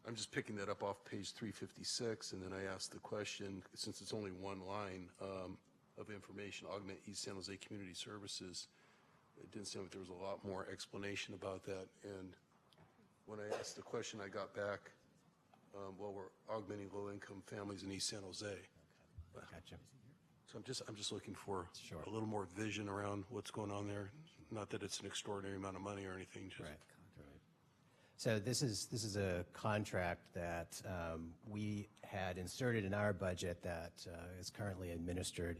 I'm just picking that up off page 356, and then I asked the question, since it's only one line of information, augment East San Jose Community Services. It didn't seem like there was a lot more explanation about that. And when I asked the question, I got back, well, we're augmenting low-income families in East San Jose. Okay. Gotcha. So I'm just looking for a little more vision around what's going on there. Not that it's an extraordinary amount of money or anything. Just right. So this is a contract that we had inserted in our budget that is currently administered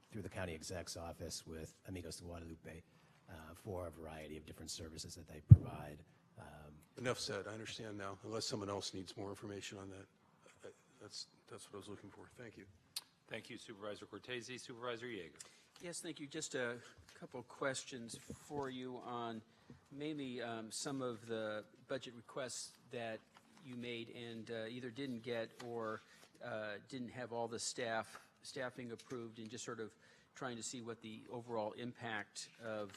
through the county exec's office with Amigos de Guadalupe for a variety of different services that they provide. Enough said. I understand now. Unless someone else needs more information on that, that's what I was looking for. Thank you. Thank you, Supervisor Cortese. Supervisor Yeager. Yes, thank you. Just a couple questions for you on mainly some of the budget requests that you made and either didn't get or didn't have all the staffing approved, and just sort of trying to see what the overall impact of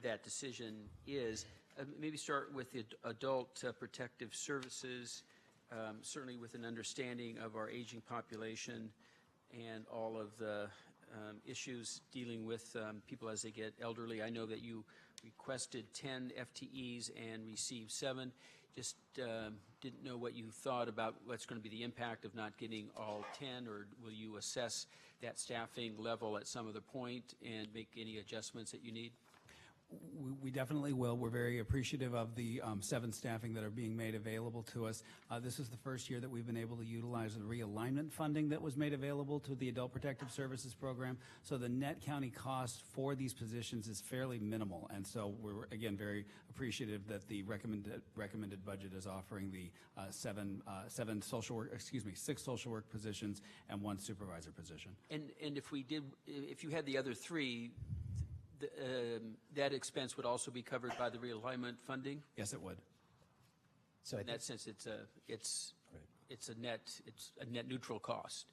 that decision is. Maybe start with the adult protective services, certainly with an understanding of our aging population and all of the issues dealing with people as they get elderly. I know that you requested 10 FTEs and received 7. Just didn't know what you thought about what's going to be the impact of not getting all 10, or will you assess that staffing level at some other point and make any adjustments that you need? We definitely will. We're very appreciative of the 7 staffing that are being made available to us. This is the first year that we've been able to utilize the realignment funding that was made available to the Adult Protective Services Program. So the net county cost for these positions is fairly minimal. And so we're, again, very appreciative that the recommended budget is offering the 6 social work positions and 1 supervisor position. And if you had the other 3, that expense would also be covered by the realignment funding? Yes, it would. So in that sense, it's a net neutral cost.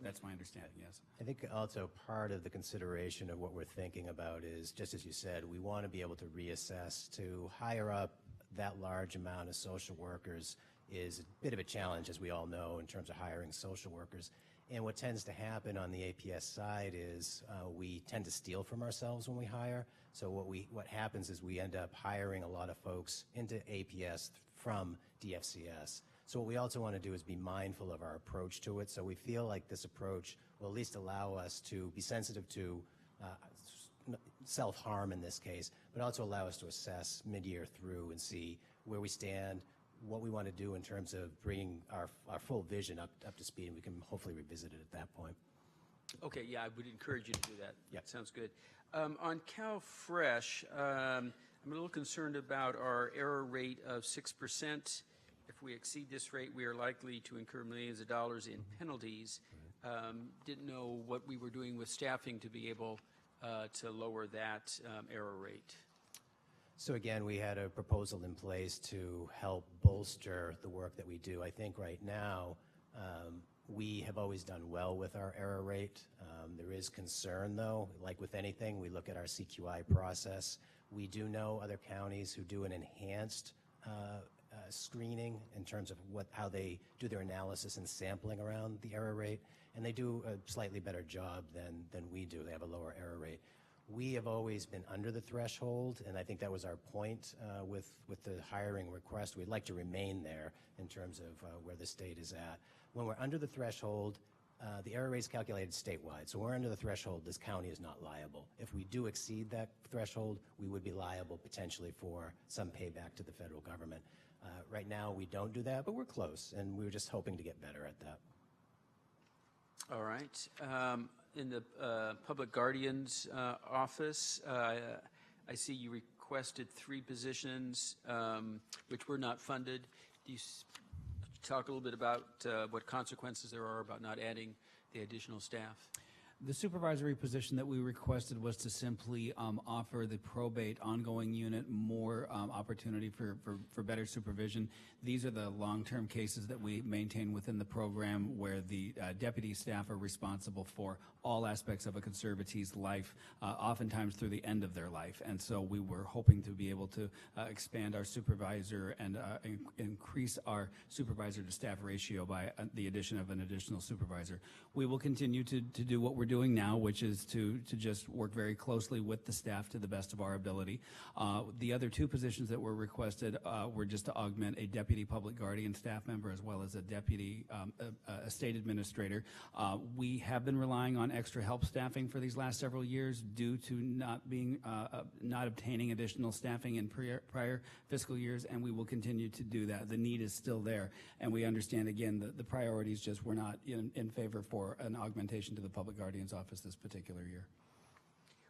That's my understanding, yes. I think also part of the consideration of what we're thinking about is, just as you said, we want to be able to reassess. To hire up that large amount of social workers is a bit of a challenge, as we all know, in terms of hiring social workers. And what tends to happen on the APS side is we tend to steal from ourselves when we hire. So what happens is we end up hiring a lot of folks into APS from DFCS. So what we also want to do is be mindful of our approach to it. So we feel like this approach will at least allow us to be sensitive to self-harm in this case, but also allow us to assess mid-year through and see where we stand, what we want to do in terms of bringing our full vision up to speed, and we can hopefully revisit it at that point. Okay, yeah, I would encourage you to do that. Yeah. Sounds good. On CalFresh, I'm a little concerned about our error rate of 6%. If we exceed this rate, we are likely to incur millions of dollars in penalties. Didn't know what we were doing with staffing to be able to lower that error rate. So again, we had a proposal in place to help bolster the work that we do. I think right now we have always done well with our error rate. There is concern, though. Like with anything, we look at our CQI process. We do know other counties who do an enhanced screening in terms of how they do their analysis and sampling around the error rate, and they do a slightly better job than we do. They have a lower error rate. We have always been under the threshold, and I think that was our point with the hiring request. We'd like to remain there in terms of where the state is at. When we're under the threshold, the error rate is calculated statewide. So when we're under the threshold, this county is not liable. If we do exceed that threshold, we would be liable potentially for some payback to the federal government. Right now, we don't do that, but we're close, and we were just hoping to get better at that. All right. In the Public Guardian's office, I see you requested 3 positions which were not funded. Do you talk a little bit about what consequences there are about not adding the additional staff? The supervisory position that we requested was to simply offer the probate ongoing unit more opportunity for better supervision. These are the long-term cases that we maintain within the program where the deputy staff are responsible for all aspects of a conservatee's life, oftentimes through the end of their life. And so we were hoping to be able to expand our supervisor and increase our supervisor to staff ratio by the addition of an additional supervisor. We will continue to do what we're doing now, which is to just work very closely with the staff to the best of our ability. The other 2 positions that were requested were just to augment a deputy public guardian staff member as well as a deputy estate administrator. We have been relying on extra help staffing for these last several years due to not obtaining additional staffing in prior fiscal years, and we will continue to do that. The need is still there, and we understand again the priorities just were not in favor for an augmentation to the public guardian's office this particular year.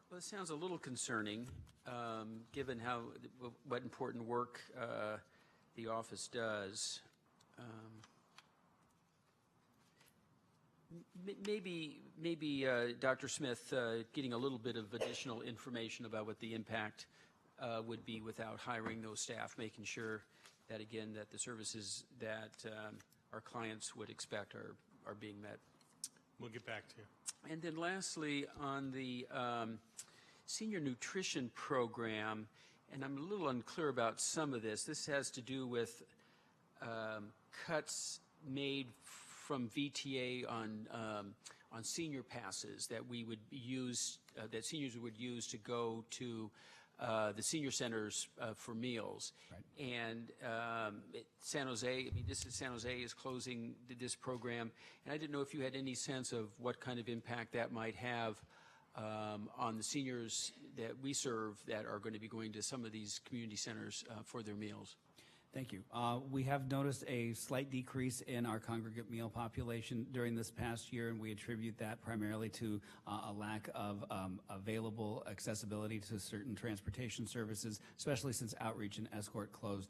Well, it sounds a little concerning, given what important work the office does. Maybe Dr. Smith, getting a little bit of additional information about what the impact would be without hiring those staff, making sure that, again, that the services that our clients would expect are being met. We'll get back to you. And then lastly, on the senior nutrition program, and I'm a little unclear about some of this. This has to do with cuts made from VTA on senior passes that we would use, that seniors would use to go to the senior centers for meals. Right. And San Jose, San Jose is closing this program, and I didn't know if you had any sense of what kind of impact that might have on the seniors that we serve that are going to be going to some of these community centers for their meals. Thank you. We have noticed a slight decrease in our congregate meal population during this past year, and we attribute that primarily to a lack of available accessibility to certain transportation services, especially since outreach and escort closed.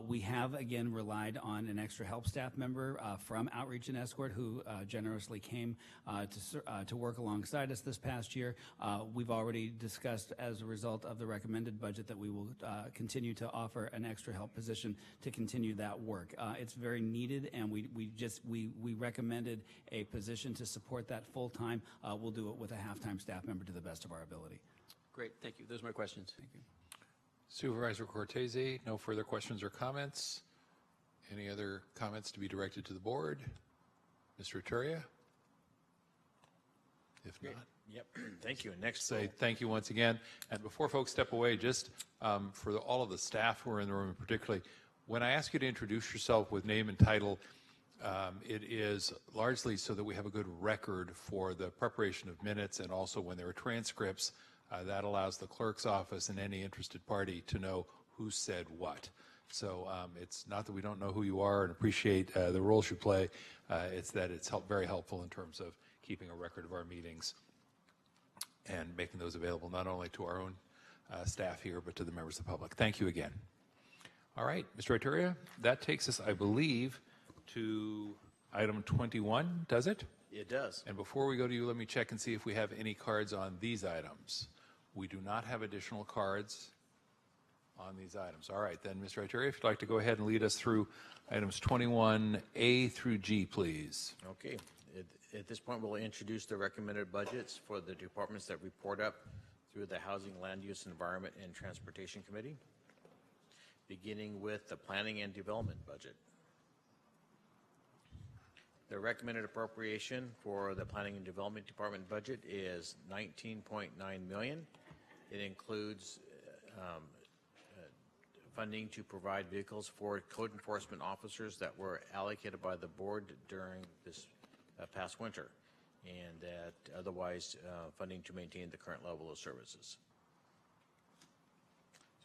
We have, again, relied on an extra help staff member from outreach and escort who generously came to work alongside us this past year. We've already discussed, as a result of the recommended budget, that we will continue to offer an extra help position to continue that work. It's very needed, and we recommended a position to support that full-time. We'll do it with a half-time staff member to the best of our ability. Great, thank you. Those are my questions. Thank you. Supervisor Cortese, no further questions or comments. Any other comments to be directed to the board? Mr. Aturia? If not. Yep, thank you. And next, Say thank you once again. And before folks step away, just for all of the staff who are in the room particularly, when I ask you to introduce yourself with name and title, it is largely so that we have a good record for the preparation of minutes, and also when there are transcripts, that allows the clerk's office and any interested party to know who said what. So it's not that we don't know who you are and appreciate the roles you play, it's that it's very helpful in terms of keeping a record of our meetings and making those available not only to our own staff here, but to the members of the public. Thank you again. All right, Mr. Ituria, that takes us, I believe, to item 21, does it? It does. And before we go to you, let me check and see if we have any cards on these items. We do not have additional cards on these items. All right, then, Mr. Ituria, if you'd like to go ahead and lead us through items 21A through G, please. Okay. At this point, we'll introduce the recommended budgets for the departments that report up through the Housing, Land Use, Environment, and Transportation Committee, beginning with the Planning and Development budget. The recommended appropriation for the Planning and Development Department budget is $19.9 million. It includes funding to provide vehicles for code enforcement officers that were allocated by the board during this past winter, and that otherwise funding to maintain the current level of services.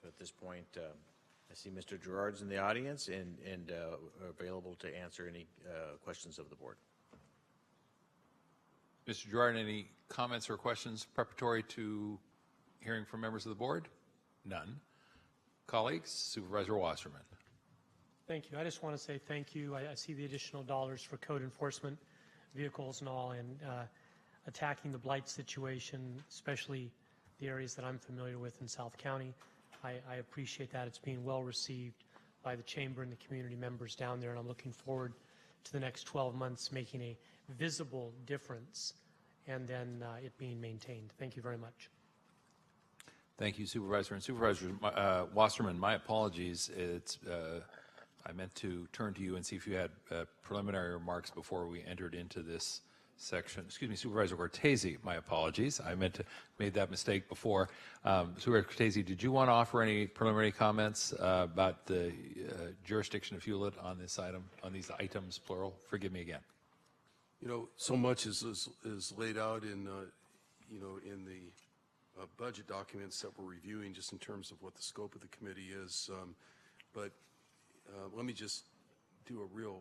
So at this point, I see Mr. Gerard's in the audience and available to answer any questions of the board. Mr. Gerard, any comments or questions preparatory to hearing from members of the board? None. Colleagues, Supervisor Wasserman. Thank you. I just want to say thank you. I see the additional dollars for code enforcement vehicles and all, and attacking the blight situation, especially the areas that I'm familiar with in South County. I appreciate that. It's being well received by the chamber and the community members down there, and I'm looking forward to the next 12 months making a visible difference and then it being maintained. Thank you very much. Thank you, Supervisor. And Supervisor Wasserman, my apologies. I meant to turn to you and see if you had preliminary remarks before we entered into this section. Excuse me, Supervisor Cortese, my apologies. I meant to made that mistake before. Supervisor Cortese, did you want to offer any preliminary comments about the jurisdiction of Hewlett on this item, on these items, plural? Forgive me again. You know, so much is laid out in, in the budget documents that we're reviewing, just in terms of what the scope of the committee is. But let me just do a real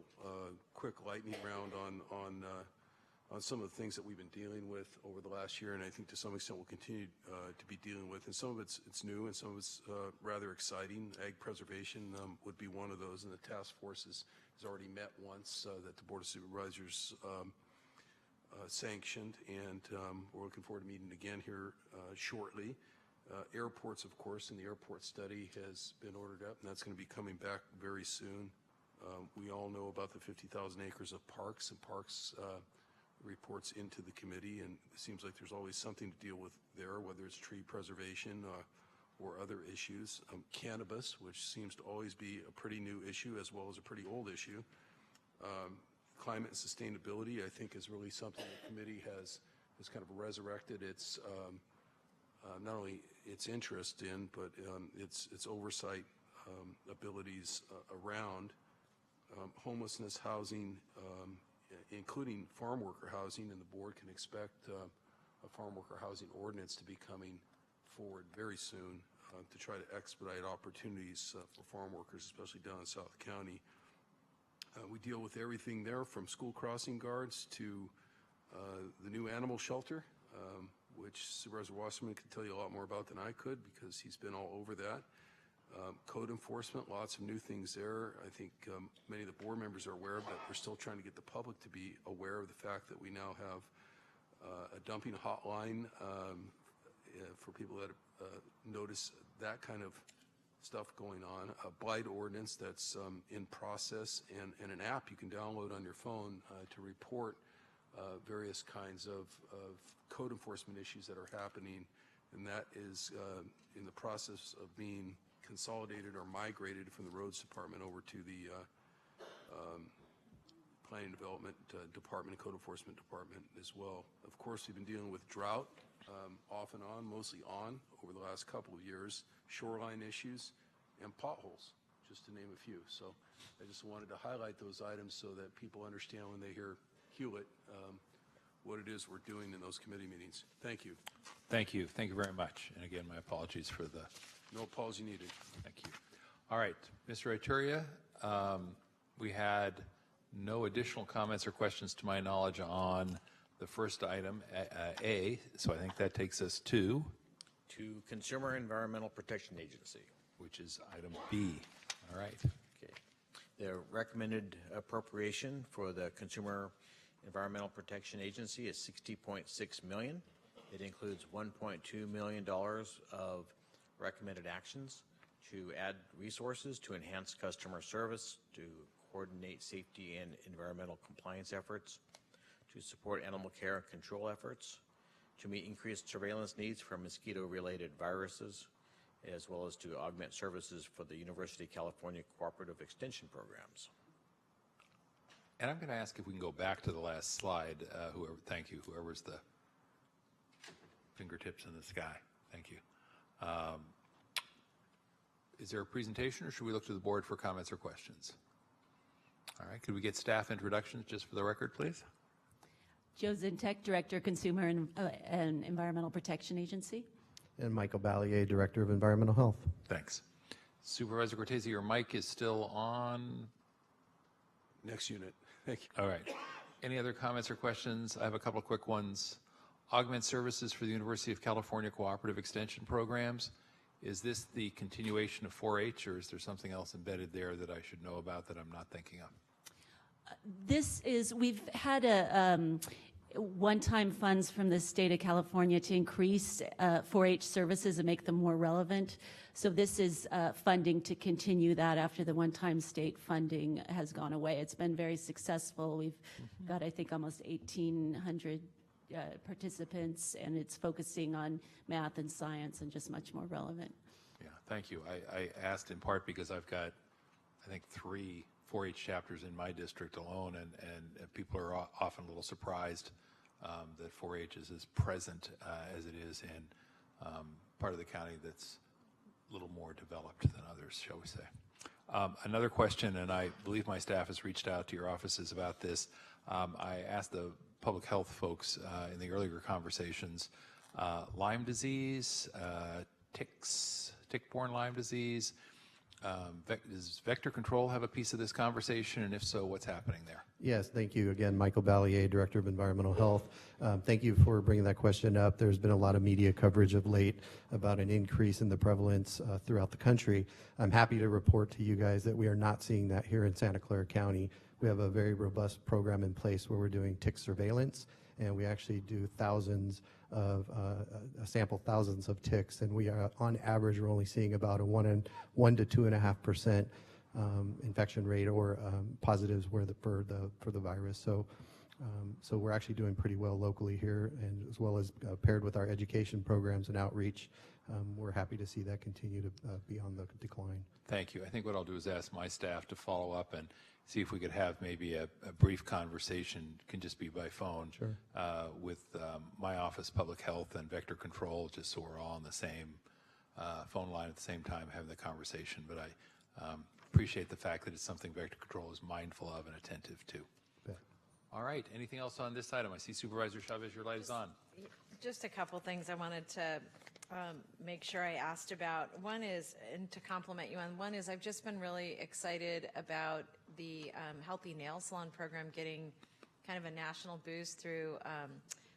quick lightning round on some of the things that we've been dealing with over the last year, and I think to some extent we'll continue to be dealing with. And some of it's new, and some of it's rather exciting. Ag preservation would be one of those, and the task force has already met once that the Board of Supervisors sanctioned, and we're looking forward to meeting again here shortly. Airports, of course, and the airport study has been ordered up, and that's going to be coming back very soon. We all know about the 50,000 acres of parks, and parks reports into the committee, and it seems like there's always something to deal with there, whether it's tree preservation or other issues. Cannabis, which seems to always be a pretty new issue as well as a pretty old issue. Climate and sustainability, I think, is really something the committee has kind of resurrected its not only its interest in, but its oversight abilities around homelessness, housing, including farm worker housing, and the board can expect a farm worker housing ordinance to be coming forward very soon to try to expedite opportunities for farm workers, especially down in South County. We deal with everything there from school crossing guards to the new animal shelter, which Supervisor Wasserman could tell you a lot more about than I could because he's been all over that. Code enforcement, lots of new things there. I think many of the board members are aware of that. We're still trying to get the public to be aware of the fact that we now have a dumping hotline for people that notice that kind of stuff going on, a blight ordinance that's in process, and an app you can download on your phone to report various kinds of code enforcement issues that are happening, and that is in the process of being consolidated or migrated from the Roads Department over to the Planning and Development Department and Code Enforcement Department as well. Of course, we've been dealing with drought off and on, mostly on, over the last couple of years, shoreline issues, and potholes, just to name a few. So I just wanted to highlight those items so that people understand when they hear Hewlett what it is we're doing in those committee meetings. Thank you. Thank you. Thank you very much. And again, my apologies for the... No apology needed. Thank you. All right, Mr. Ituria, we had no additional comments or questions to my knowledge on the first item, A, so I think that takes us to Consumer Environmental Protection Agency, which is item B. All right. Okay. The recommended appropriation for the Consumer Environmental Protection Agency is $60.6 million. It includes $1.2 million of recommended actions to add resources to enhance customer service, to coordinate safety and environmental compliance efforts, to support animal care and control efforts, to meet increased surveillance needs for mosquito-related viruses, as well as to augment services for the University of California Cooperative Extension programs. And I'm going to ask if we can go back to the last slide. Thank you, whoever's the fingertips in the sky. Thank you. Is there a presentation, or should we look to the board for comments or questions? All right, could we get staff introductions just for the record, please? Joe Zintek, Director, Consumer and Environmental Protection Agency. And Michael Ballier, Director of Environmental Health. Thanks. Supervisor Cortese, your mic is still on. Next unit. Thank you. All right. Any other comments or questions? I have a couple of quick ones. Augment services for the University of California Cooperative Extension programs. Is this the continuation of 4-H, or is there something else embedded there that I should know about that I'm not thinking of? We've had a one-time funds from the state of California to increase 4-H services and make them more relevant. So this is funding to continue that after the one-time state funding has gone away. It's been very successful. We've got, I think, almost 1,800 participants, and it's focusing on math and science and just much more relevant. Yeah, thank you. I asked in part because I've got, I think, 3 4-H chapters in my district alone, and people are often a little surprised that 4-H is as present as it is in part of the county that's a little more developed than others, shall we say. Another question, and I believe my staff has reached out to your offices about this. I asked the public health folks in the earlier conversations, Lyme disease, ticks, tick-borne Lyme disease. Does vector control have a piece of this conversation, and if so, what's happening there? Yes, thank you. Again, Michael Ballier, Director of Environmental Health. Thank you for bringing that question up. There's been a lot of media coverage of late about an increase in the prevalence throughout the country. I'm happy to report to you guys that we are not seeing that here in Santa Clara County. We have a very robust program in place where we're doing tick surveillance, and we actually do sample thousands of ticks, and we are, on average, we're only seeing about a 1 to 2.5% infection rate or positives for the virus. So we're actually doing pretty well locally here, and as well as paired with our education programs and outreach, we're happy to see that continue to be on the decline. Thank you. I think what I'll do is ask my staff to follow up and see if we could have maybe a brief conversation, can just be by phone, sure. With my office, Public Health, and Vector Control, just so we're all on the same phone line at the same time having the conversation. But I appreciate the fact that it's something Vector Control is mindful of and attentive to. Yeah. All right. Anything else on this item? I see Supervisor Chavez, your light is on. Just a couple things I wanted to make sure I asked about. One is, and to compliment you on, one is I've just been really excited about the Healthy Nail Salon program getting kind of a national boost through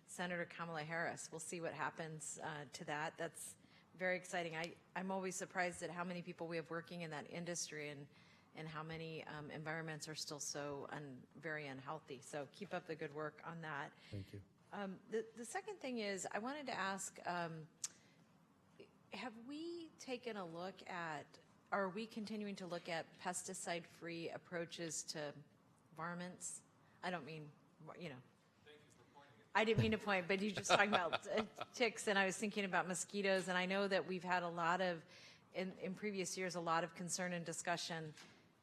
Senator Kamala Harris. We'll see what happens to that. That's very exciting. I'm always surprised at how many people we have working in that industry and how many environments are still so very unhealthy. So keep up the good work on that. Thank you. The second thing is, I wanted to ask, have we taken a look at are we continuing to look at pesticide-free approaches to varmints? I don't mean, you know. I didn't mean to point, but you just talking about ticks, and I was thinking about mosquitoes, and I know that we've had a lot of, in previous years, a lot of concern and discussion,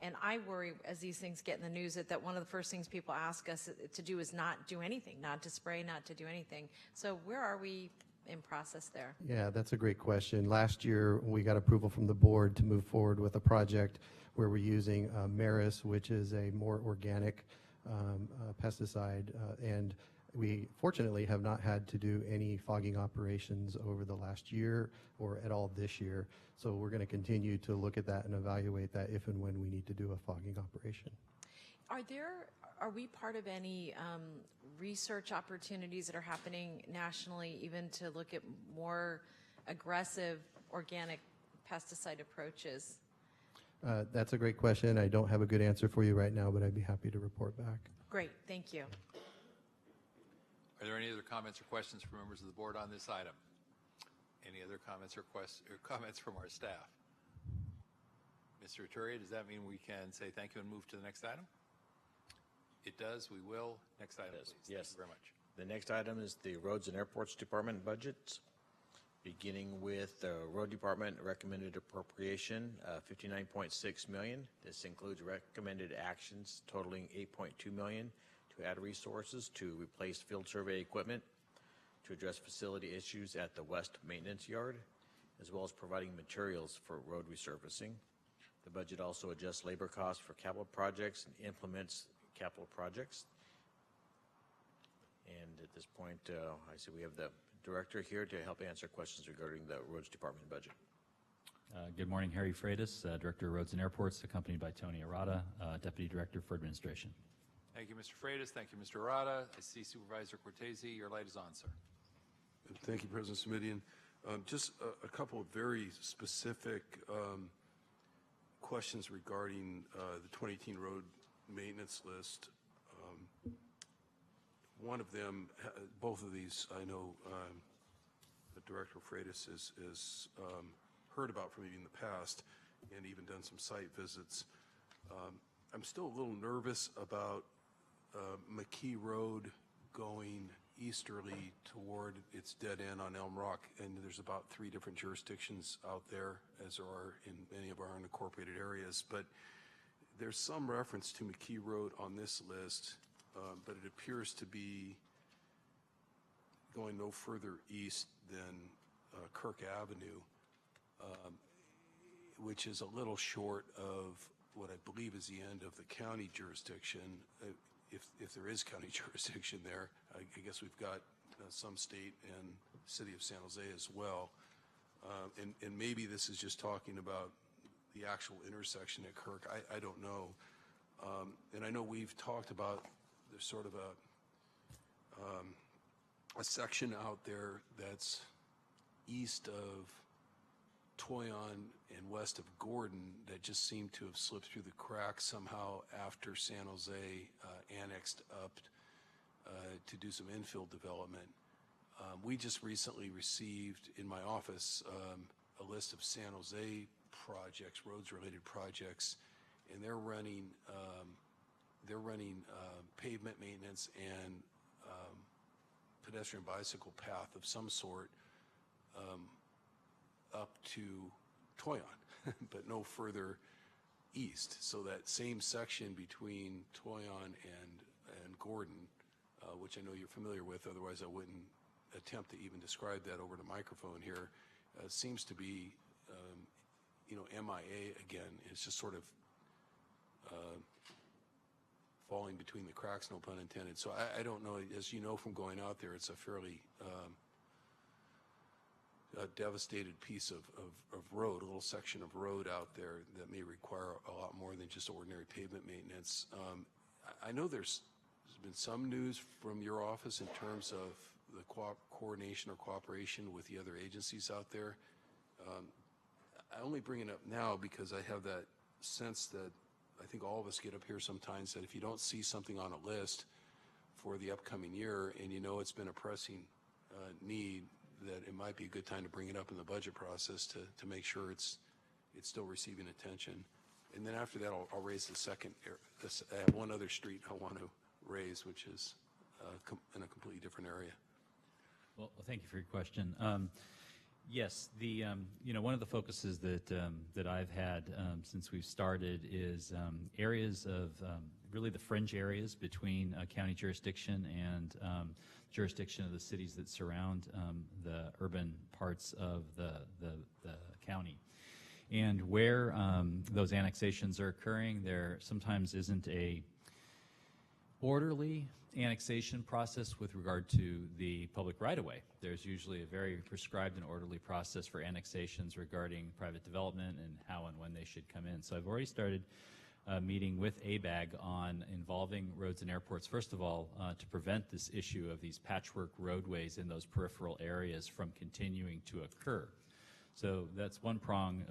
and I worry as these things get in the news that one of the first things people ask us to do is not do anything, not to spray, not to do anything. So where are we in process there? Yeah, that's a great question. Last year, we got approval from the board to move forward with a project where we're using Maris, which is a more organic pesticide, and we fortunately have not had to do any fogging operations over the last year or at all this year. So we're going to continue to look at that and evaluate that if and when we need to do a fogging operation. Are we part of any research opportunities that are happening nationally, even to look at more aggressive organic pesticide approaches? That's a great question. I don't have a good answer for you right now, but I'd be happy to report back. Great, thank you. Are there any other comments or questions from members of the board on this item? Any other comments or comments from our staff? Mr. Atturia, does that mean we can say thank you and move to the next item? It does. We will. Next item, please. Yes. Thank you very much. The next item is the Roads and Airports Department budgets, beginning with the Road Department recommended appropriation, $59.6 million. This includes recommended actions totaling $8.2 million to add resources to replace field survey equipment, to address facility issues at the West Maintenance Yard, as well as providing materials for road resurfacing. The budget also adjusts labor costs for capital projects and implements capital projects. And at this point, I see we have the director here to help answer questions regarding the Roads Department budget. Good morning, Harry Freitas, Director of Roads and Airports, accompanied by Tony Arata, Deputy Director for Administration. Thank you, Mr. Freitas. Thank you, Mr. Arata. I see Supervisor Cortese. Your light is on, sir. Thank you, President Simidian. Just a couple of very specific questions regarding the 2018 road maintenance list. One of them, both of these, I know the Director Freitas has heard about from you in the past and even done some site visits. I'm still a little nervous about McKee Road going easterly toward its dead end on Elm Rock, and there's about 3 different jurisdictions out there, as there are in many of our unincorporated areas, but there's some reference to McKee Road on this list, but it appears to be going no further east than Kirk Avenue, which is a little short of what I believe is the end of the county jurisdiction, if there is county jurisdiction there. I guess we've got some state and city of San Jose as well. And maybe this is just talking about the actual intersection at Kirk. I don't know. And I know we've talked about there's sort of a section out there that's east of Toyon and west of Gordon that just seemed to have slipped through the cracks somehow after San Jose annexed up to do some infill development. We just recently received in my office a list of San Jose projects, roads-related projects, and they're running pavement maintenance and pedestrian bicycle path of some sort up to Toyon, but no further east. So that same section between Toyon and Gordon, which I know you're familiar with, otherwise I wouldn't attempt to even describe that over the microphone here, seems to be, MIA again. It's just sort of falling between the cracks, no pun intended. So I don't know, as you know from going out there, it's a fairly devastated piece of road, a little section of road out there that may require a lot more than just ordinary pavement maintenance. I know there's been some news from your office in terms of the coordination or cooperation with the other agencies out there. I only bring it up now because I have that sense that I think all of us get up here sometimes that if you don't see something on a list for the upcoming year and you know it's been a pressing need, that it might be a good time to bring it up in the budget process to make sure it's it's still receiving attention. And then after that, I'll raise the second. I have one other street I want to raise, which is in a completely different area. Well, thank you for your question. Yes, the one of the focuses that I've had since we've started is areas of really the fringe areas between county jurisdiction and jurisdiction of the cities that surround the urban parts of the county. And where those annexations are occurring, there sometimes isn't a orderly annexation process with regard to the public right-of-way. There's usually a very prescribed and orderly process for annexations regarding private development and how and when they should come in. So I've already started meeting with ABAG on involving roads and airports, first of all, to prevent this issue of these patchwork roadways in those peripheral areas from continuing to occur. So that's one prong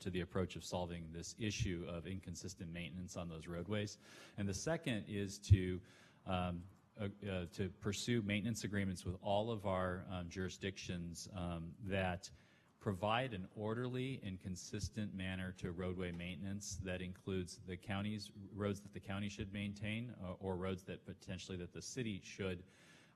to the approach of solving this issue of inconsistent maintenance on those roadways. And the second is to pursue maintenance agreements with all of our jurisdictions that provide an orderly and consistent manner to roadway maintenance that includes the county's roads that the county should maintain or roads that potentially that the city should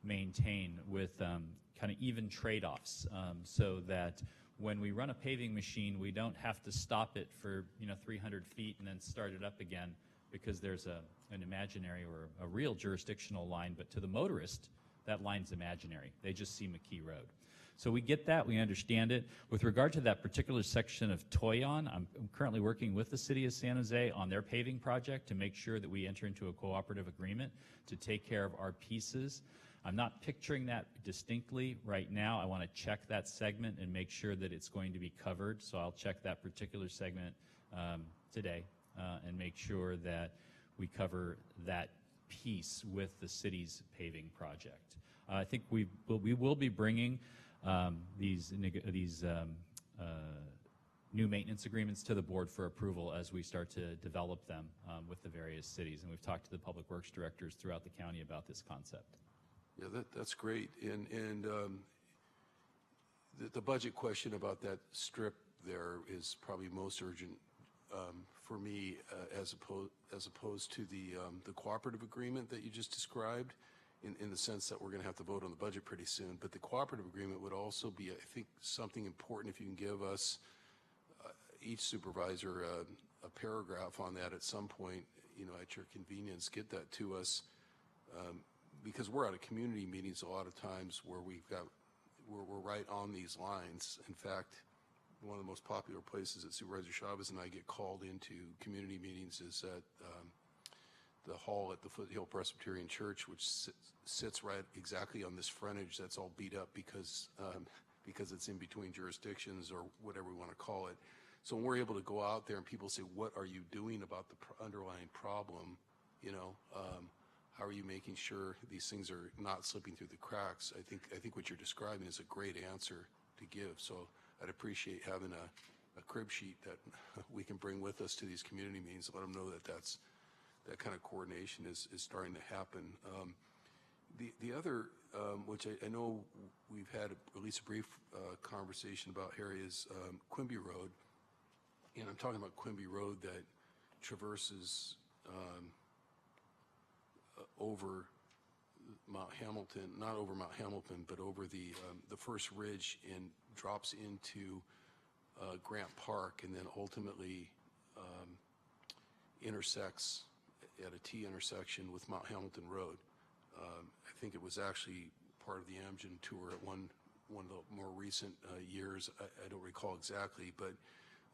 maintain with kind of even trade-offs so that when we run a paving machine, we don't have to stop it for 300 feet and then start it up again because there's an imaginary or a real jurisdictional line, but to the motorist, that line's imaginary. They just see McKee Road. So we get that, we understand it. With regard to that particular section of Toyon, I'm currently working with the city of San Jose on their paving project to make sure that we enter into a cooperative agreement to take care of our pieces. I'm not picturing that distinctly right now. I want to check that segment and make sure that it's going to be covered. So I'll check that particular segment today and make sure that we cover that piece with the city's paving project. I think we will be bringing these new maintenance agreements to the board for approval as we start to develop them with the various cities. And we've talked to the public works directors throughout the county about this concept. Yeah, that's great. And the budget question about that strip there is probably most urgent for me as opposed to the cooperative agreement that you just described in the sense that we're going to have to vote on the budget pretty soon. But the cooperative agreement would also be, I think, something important if you can give us, each supervisor, a paragraph on that at some point, at your convenience, get that to us. Because we're out of community meetings a lot of times where we're right on these lines. In fact, one of the most popular places that Supervisor Chavez and I get called into community meetings is at the hall at the Foothill Presbyterian Church, which sits right exactly on this frontage that's all beat up because it's in between jurisdictions or whatever we want to call it. So when we're able to go out there and people say, what are you doing about the underlying problem, how are you making sure these things are not slipping through the cracks? I think what you're describing is a great answer to give. So I'd appreciate having a crib sheet that we can bring with us to these community meetings and let them know that kind of coordination is starting to happen. The other, which I know we've had at least a brief conversation about, Harry, is Quimby Road. And I'm talking about Quimby Road that traverses over Mount Hamilton, not over Mount Hamilton, but over the first ridge and drops into Grant Park and then ultimately intersects at a T intersection with Mount Hamilton Road. I think it was actually part of the Amgen tour at one of the more recent years. I don't recall exactly, but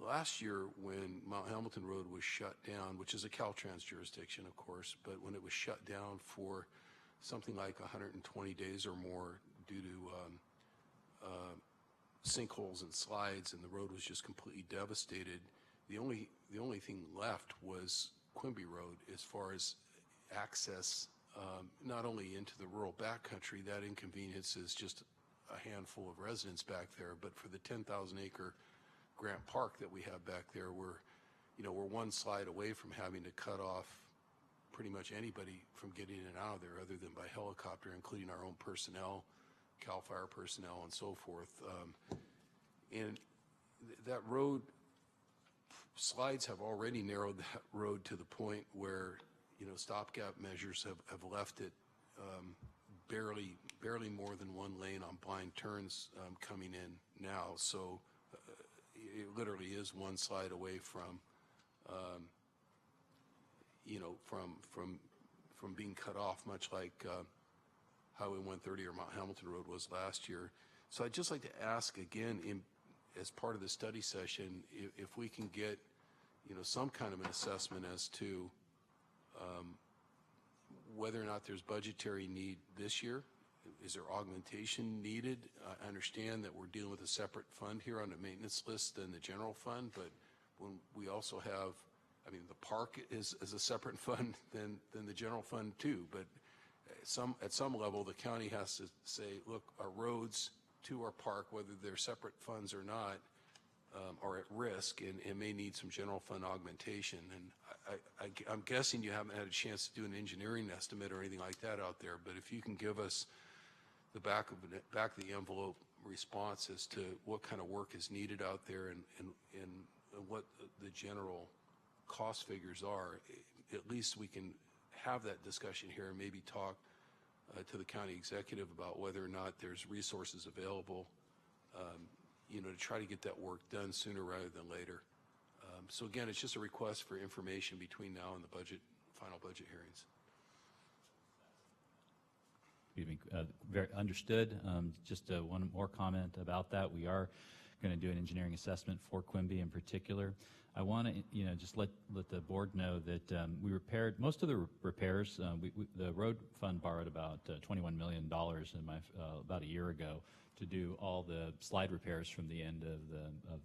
last year when Mount Hamilton Road was shut down, which is a Caltrans jurisdiction, of course, but when it was shut down for something like 120 days or more due to sinkholes and slides, and the road was just completely devastated, the only thing left was Quimby Road as far as access, not only into the rural backcountry, that inconveniences just a handful of residents back there, but for the 10,000-acre Grant Park that we have back there, we're one slide away from having to cut off pretty much anybody from getting in and out of there other than by helicopter, including our own personnel, CAL FIRE personnel, and so forth. And that road, slides have already narrowed that road to the point where, stopgap measures have left it barely more than one lane on blind turns coming in now. So it literally is one slide away from, from being cut off, much like Highway 130 or Mount Hamilton Road was last year. So I'd just like to ask again, as part of the study session, if we can get, some kind of an assessment as to whether or not there's budgetary need this year. Is there augmentation needed? I understand that we're dealing with a separate fund here on the maintenance list than the general fund, but when we also have, the park is a separate fund than the general fund too. But at some level, the county has to say, look, our roads to our park, whether they're separate funds or not, are at risk and may need some general fund augmentation. And I'm guessing you haven't had a chance to do an engineering estimate or anything like that out there, but if you can give us the back of the envelope response as to what kind of work is needed out there and what the general cost figures are, at least we can have that discussion here and maybe talk to the county executive about whether or not there's resources available, to try to get that work done sooner rather than later. So again, it's just a request for information between now and the final budget hearings. Very understood. Just one more comment about that. We are going to do an engineering assessment for Quimby in particular. I want to, just let the board know that we repaired most of the repairs. The road fund borrowed about $21 million about a year ago to do all the slide repairs from the end of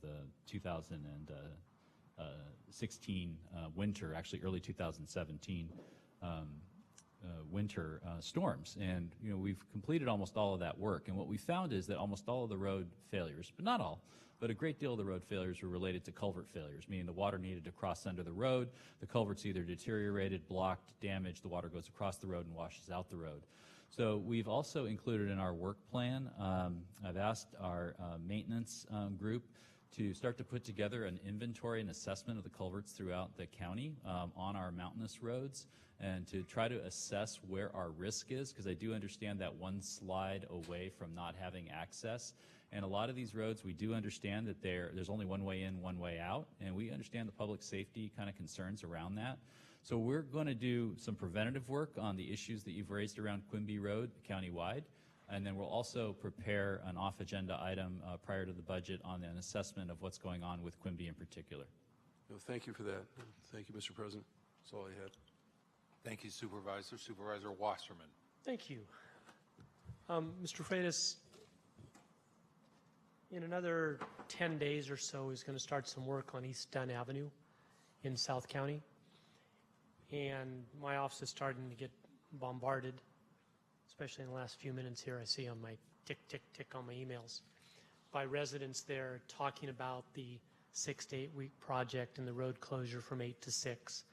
the 2016 winter, actually early 2017. Winter storms, and we've completed almost all of that work, and what we found is that almost all of the road failures, but not all, but a great deal of the road failures were related to culvert failures, meaning the water needed to cross under the road, the culvert's either deteriorated, blocked, damaged, the water goes across the road and washes out the road. So we've also included in our work plan, I've asked our maintenance group to start to put together an inventory and assessment of the culverts throughout the county on our mountainous roads, and to try to assess where our risk is, because I do understand that one slide away from not having access. And a lot of these roads, we do understand that there's only one way in, one way out, and we understand the public safety kind of concerns around that. So we're going to do some preventative work on the issues that you've raised around Quimby Road countywide, and then we'll also prepare an off-agenda item prior to the budget on an assessment of what's going on with Quimby in particular. No, thank you for that. Thank you, Mr. President. That's all I had. Thank you, Supervisor. Supervisor Wasserman. Thank you. Mr. Freitas, in another 10 days or so, he's going to start some work on East Dunn Avenue in South County. And my office is starting to get bombarded, especially in the last few minutes here. I see on my tick, tick, tick on my emails by residents there talking about the 6 to 8 week project and the road closure from 8 to 6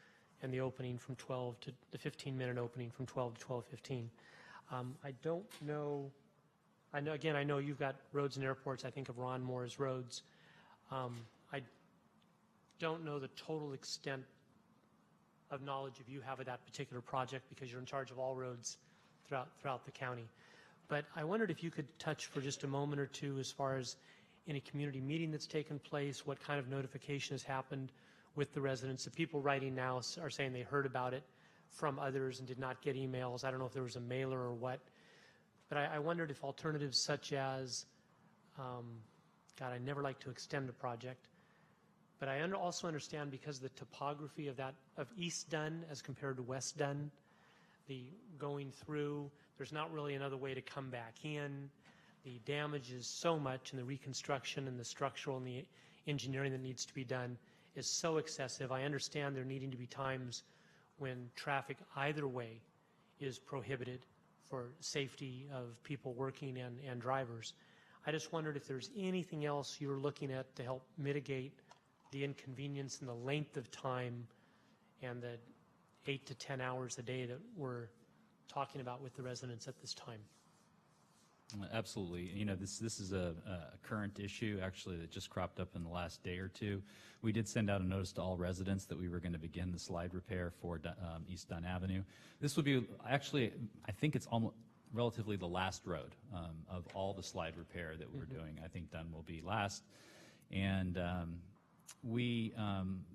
and the opening from 12 to the 15-minute opening from 12 to 12:15. I don't know. I know you've got roads and airports. I think of Ron Moore's roads. I don't know the total extent of knowledge if you have of that particular project, because you're in charge of all roads throughout the county. But I wondered if you could touch for just a moment or two as far as any community meeting that's taken place, what kind of notification has happened with the residents. The people writing now are saying they heard about it from others and did not get emails. I don't know if there was a mailer or what. But I wondered if alternatives such as, God, I never like to extend a project, but I also understand because of the topography of East Dunn as compared to West Dunn, the going through, there's not really another way to come back in. The damage is so much, and the reconstruction and the structural and the engineering that needs to be done is so excessive. I understand there needing to be times when traffic either way is prohibited for safety of people working and drivers. I just wondered if there's anything else you're looking at to help mitigate the inconvenience and the length of time and the 8 to 10 hours a day that we're talking about with the residents at this time. Absolutely. You know, this is a current issue, actually, that just cropped up in the last day or two. We did send out a notice to all residents that we were going to begin the slide repair for East Dunn Avenue. This will be, actually, I think it's almost relatively the last road of all the slide repair that we're doing. I think Dunn will be last. And we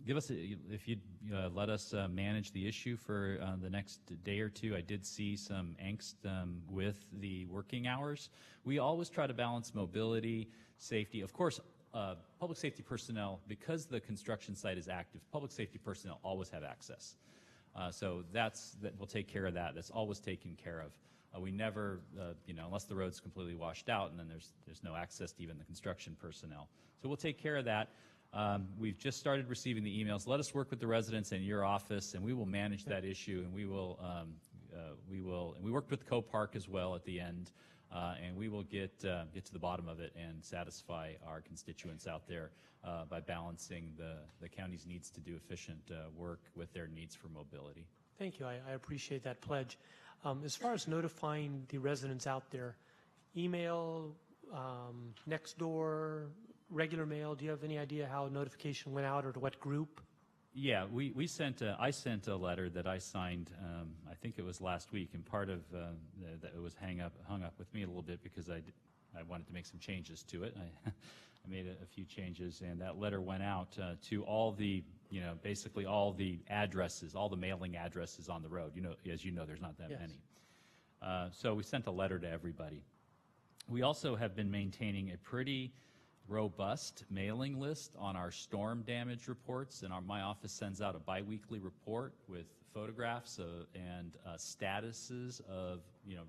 give us, if you'd let us manage the issue for the next day or two. I did see some angst with the working hours. We always try to balance mobility, safety. Of course, public safety personnel, because the construction site is active, public safety personnel always have access. So we'll take care of that. That's always taken care of. We never, unless the road's completely washed out, and then there's no access to even the construction personnel. So we'll take care of that. We've just started receiving the emails. Let us work with the residents in your office, and we will manage that issue. And we worked with Co-Park as well at the end, and we will get to the bottom of it and satisfy our constituents out there by balancing the county's needs to do efficient work with their needs for mobility. Thank you. I appreciate that pledge. As far as notifying the residents out there, email, next door, regular mail, do you have any idea how notification went out or to what group? Yeah, I sent a letter that I signed, I think it was last week, and part of that it was hung up with me a little bit because I wanted to make some changes to it. I made a few changes, and that letter went out to all the, basically all the addresses, all the mailing addresses on the road. As you know, there's not that many. So we sent a letter to everybody. We also have been maintaining a pretty robust mailing list on our storm damage reports, and my office sends out a biweekly report with photographs and statuses of,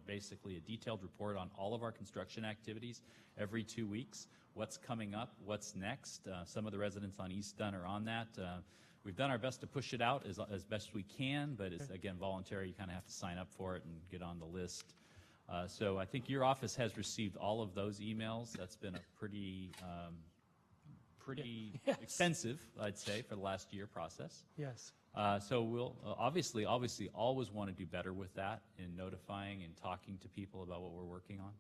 basically a detailed report on all of our construction activities every 2 weeks. What's coming up, what's next. Some of the residents on East Dunn are on that. We've done our best to push it out as best we can, but it's, again, voluntary. You kind of have to sign up for it and get on the list. So I think your office has received all of those emails. That's been a pretty extensive, I'd say, for the last year process. Yes. So we'll obviously always want to do better with that in notifying and talking to people about what we're working on.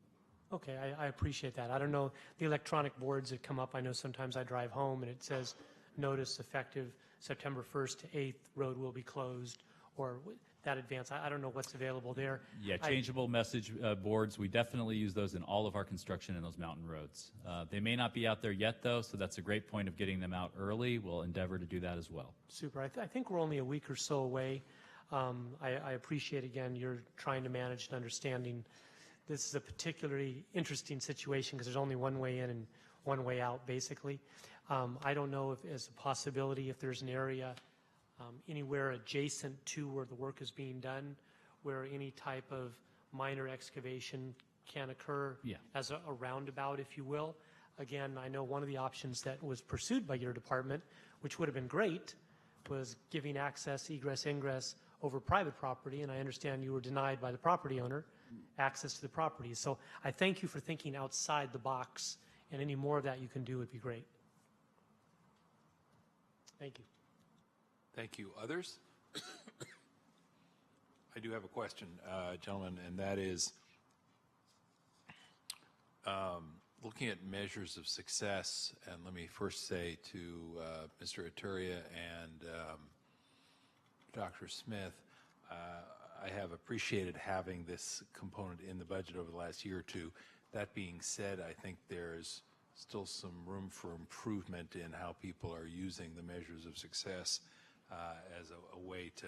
Okay, I appreciate that. I don't know, the electronic boards that come up, I know sometimes I drive home and it says notice effective September 1st to 8th, road will be closed, or that advance. I don't know what's available there. Yeah, changeable message boards. We definitely use those in all of our construction in those mountain roads. They may not be out there yet, though, so that's a great point of getting them out early. We'll endeavor to do that as well. Super. I think we're only a week or so away. I appreciate, again, you're trying to manage and understanding. This is a particularly interesting situation because there's only one way in and one way out, basically. I don't know if as a possibility if there's an area anywhere adjacent to where the work is being done where any type of minor excavation can occur as a roundabout, if you will. Again, I know one of the options that was pursued by your department, which would have been great, was giving access, egress, ingress over private property, and I understand you were denied by the property owner access to the property. So I thank you for thinking outside the box, and any more of that you can do would be great. Thank you. Thank you. Others? I do have a question, gentlemen, and that is looking at measures of success, and let me first say to Mr. Aturia and Dr. Smith, I have appreciated having this component in the budget over the last year or two. That being said, I think there's still some room for improvement in how people are using the measures of success as a way to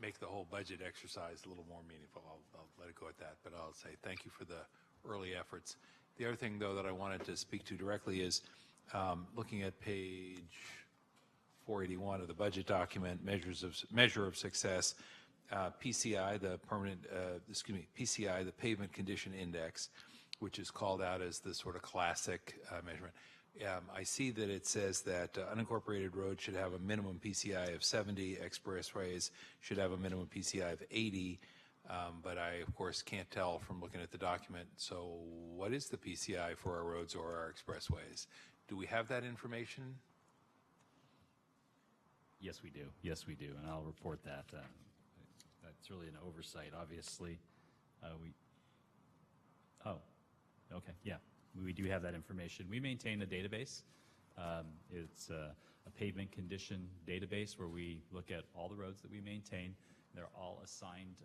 make the whole budget exercise a little more meaningful. I'll let it go at that, but I'll say thank you for the early efforts. The other thing, though, that I wanted to speak to directly is looking at page 481 of the budget document, measure of success, PCI, PCI, the Pavement Condition Index, which is called out as the sort of classic measurement. I see that it says that unincorporated roads should have a minimum PCI of 70, expressways should have a minimum PCI of 80, but I, of course, can't tell from looking at the document. So what is the PCI for our roads or our expressways? Do we have that information? Yes, we do. Yes, we do, and I'll report that. That's really an oversight, obviously. Okay, yeah, we do have that information. We maintain a database. It's a pavement condition database where we look at all the roads that we maintain. They're all assigned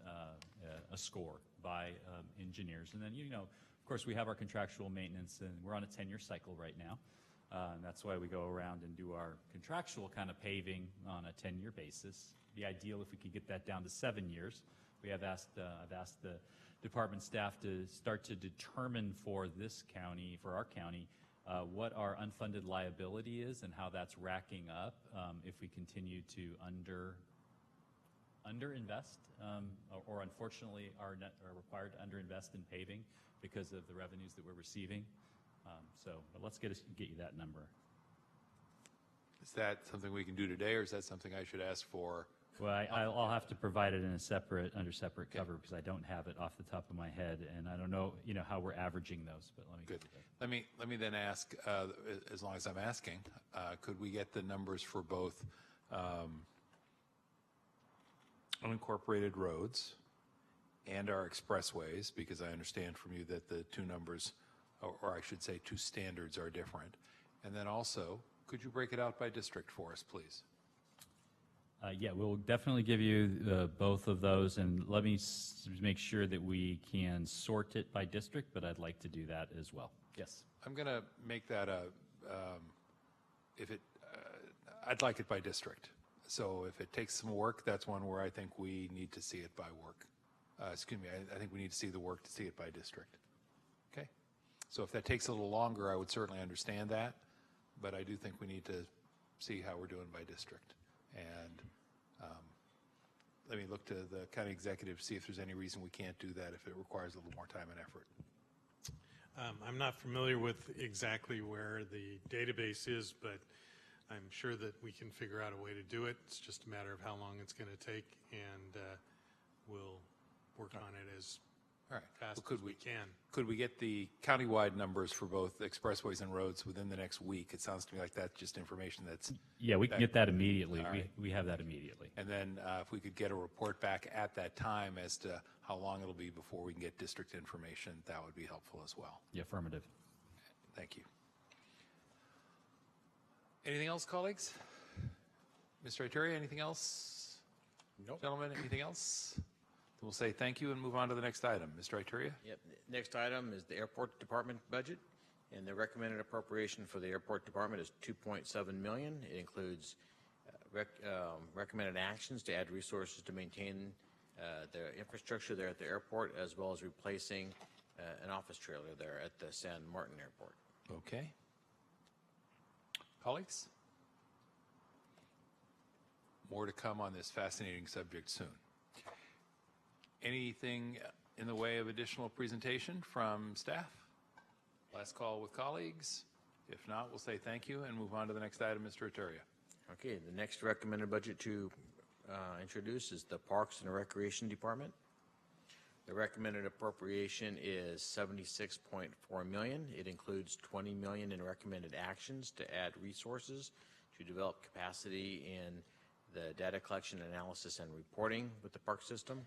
a score by engineers. And then, of course, we have our contractual maintenance, and we're on a 10-year cycle right now. And that's why we go around and do our contractual kind of paving on a 10-year basis. It'd be ideal if we could get that down to 7 years. I've asked the department staff to start to determine for this county, for our county, what our unfunded liability is and how that's racking up if we continue to underinvest, or unfortunately are required to underinvest in paving because of the revenues that we're receiving. But let's get you that number. Is that something we can do today, or is that something I should ask for? Well, I'll have to provide it in under separate cover because I don't have it off the top of my head, and I don't know, how we're averaging those. But let me Good. Let me then ask, as long as I'm asking, could we get the numbers for both unincorporated roads and our expressways? Because I understand from you that the two numbers, or I should say two standards, are different. And then also, could you break it out by district for us, please? Yeah, we'll definitely give you both of those, and let me make sure that we can sort it by district, but I'd like to do that as well. Yes. I'm going to make that I'd like it by district. So if it takes some work, that's one where I think we need to see it by work. Excuse me, I think we need to see the work to see it by district. Okay? So if that takes a little longer, I would certainly understand that, but I do think we need to see how we're doing by district. And let me look to the county executive to see if there's any reason we can't do that if it requires a little more time and effort. I'm not familiar with exactly where the database is, but I'm sure that we can figure out a way to do it. It's just a matter of how long it's going to take, and we'll work on it as fast as we can. Could we get the countywide numbers for both expressways and roads within the next week? It sounds to me like that's just information that's... Yeah, we can get that immediately. Right. We have that immediately. And then if we could get a report back at that time as to how long it'll be before we can get district information, that would be helpful as well. Yeah, affirmative. Thank you. Anything else, colleagues? Mr. Iteria, anything else? Nope. Gentlemen, anything else? We'll say thank you and move on to the next item. Mr. Iteria? Yep. Next item is the airport department budget, and the recommended appropriation for the airport department is $2.7 million. It includes recommended actions to add resources to maintain the infrastructure there at the airport, as well as replacing an office trailer there at the San Martin Airport. Okay. Colleagues? More to come on this fascinating subject soon. Anything in the way of additional presentation from staff? Last call with colleagues. If not, we'll say thank you and move on to the next item, Mr. Iteria. Okay, the next recommended budget to introduce is the Parks and Recreation Department. The recommended appropriation is $76.4 million. It includes $20 million in recommended actions to add resources to develop capacity in the data collection, analysis, and reporting with the park system,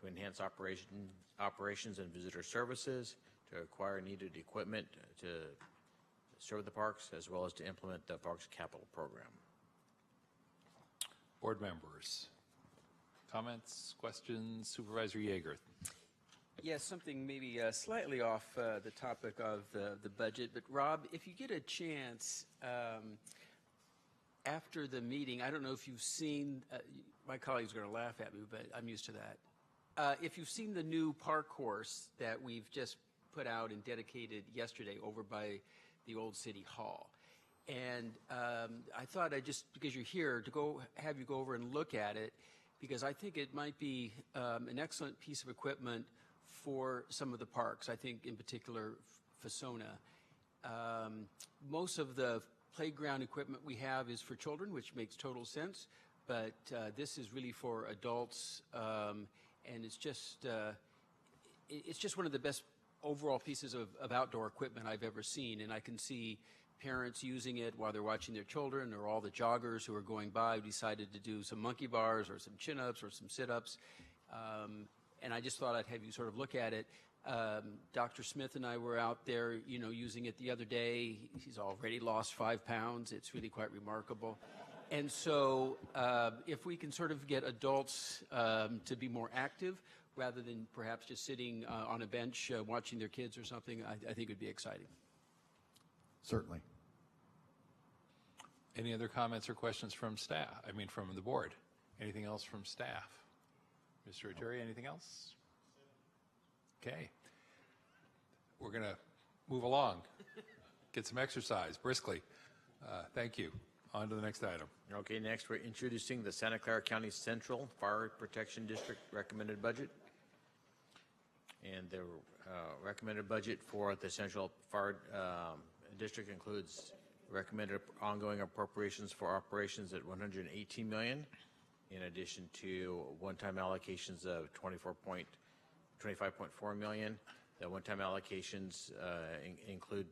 to enhance operations and visitor services, to acquire needed equipment to serve the parks, as well as to implement the parks capital program. Board members, comments, questions? Supervisor Yeager. Yes, something maybe slightly off the topic of the budget, but Rob, if you get a chance after the meeting, I don't know if you've seen, my colleagues are going to laugh at me, but I'm used to that. If you've seen the new park course that we've just put out and dedicated yesterday over by the old city hall. And I thought because you're here, to have you go over and look at it, because I think it might be an excellent piece of equipment for some of the parks. I think in particular Fasona. Most of the playground equipment we have is for children, which makes total sense, but this is really for adults, and it's just one of the best overall pieces of outdoor equipment I've ever seen, and I can see parents using it while they're watching their children, or all the joggers who are going by who decided to do some monkey bars or some chin-ups or some sit-ups. and I just thought I'd have you sort of look at it. Dr. Smith and I were out there, using it the other day. He's already lost 5 pounds. It's really quite remarkable. And so if we can sort of get adults to be more active rather than perhaps just sitting on a bench watching their kids or something, I think it would be exciting. Certainly. Any other comments or questions from staff? From the board? Anything else from staff? Mr. Aturi, anything else? Okay. We're going to move along. Get some exercise briskly. Thank you. On to the next item. Okay, next we're introducing the Santa Clara County Central Fire Protection District recommended budget. And the recommended budget for the Central Fire District includes recommended ongoing appropriations for operations at $118 million, in addition to one-time allocations of $25.4 million. The one-time allocations include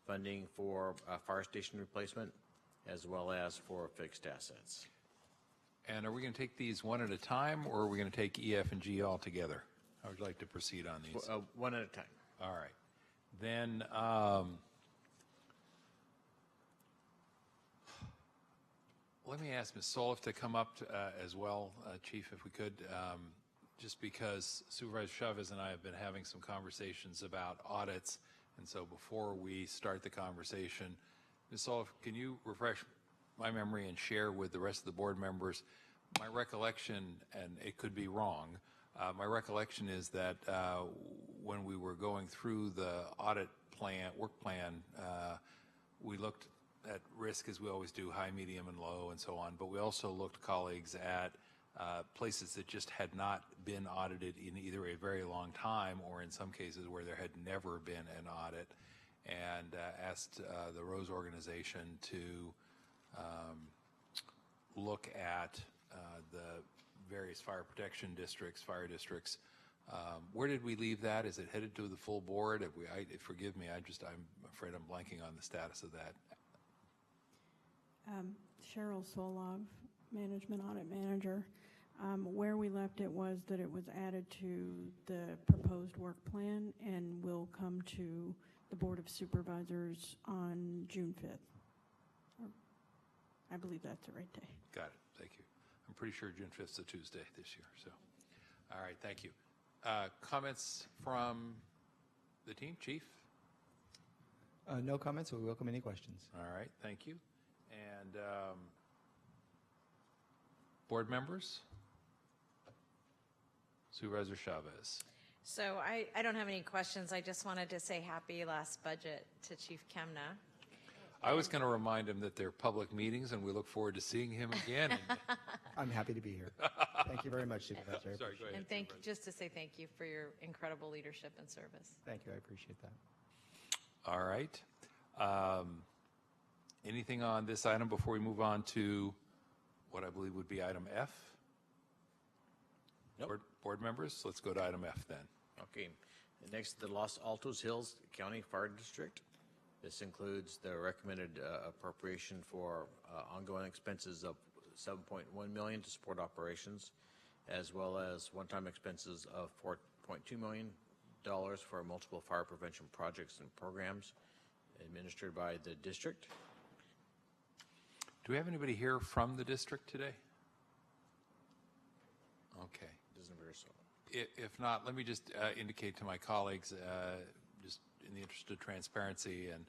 funding for fire station replacement, as well as for fixed assets. And are we going to take these one at a time, or are we going to take E, F, and G all together? How would you like to proceed on these? One at a time. All right. Then let me ask Ms. Solif to come up as well, Chief, if we could, just because Supervisor Chavez and I have been having some conversations about audits, and so before we start the conversation, Ms. Solif, can you refresh my memory and share with the rest of the board members my recollection, and it could be wrong, my recollection is that when we were going through the audit plan, work plan, we looked at risk, as we always do, high, medium, and low, and so on, but we also looked, colleagues, at places that just had not been audited in either a very long time or in some cases where there had never been an audit, and asked the Rose organization to look at the various fire protection districts, fire districts. Where did we leave that? Is it headed to the full board? Forgive me, I'm afraid I'm blanking on the status of that. Cheryl Solov, Management Audit Manager. Where we left it was that it was added to the proposed work plan and will come to the Board of Supervisors on June 5th. I believe that's the right day. Got it. Thank you. I'm pretty sure June 5th is a Tuesday this year. So, all right. Thank you. Comments from the team, Chief? No comments. We welcome any questions. All right. Thank you. And board members? Supervisor Chavez. So I don't have any questions. I just wanted to say happy last budget to Chief Kemna. I was going to remind him that they're public meetings, and we look forward to seeing him again. I'm happy to be here. Thank you very much, Supervisor. Sorry, go ahead. And just to say thank you for your incredible leadership and service. Thank you. I appreciate that. All right. Anything on this item before we move on to what I believe would be item F? Nope. Board members, let's go to item F then. Okay. Next, the Los Altos Hills County Fire District. This includes the recommended appropriation for ongoing expenses of $7.1 million to support operations, as well as one-time expenses of $4.2 million for multiple fire prevention projects and programs administered by the district. Do we have anybody here from the district today? Okay. Doesn't appear so. If not, let me just indicate to my colleagues, just in the interest of transparency, and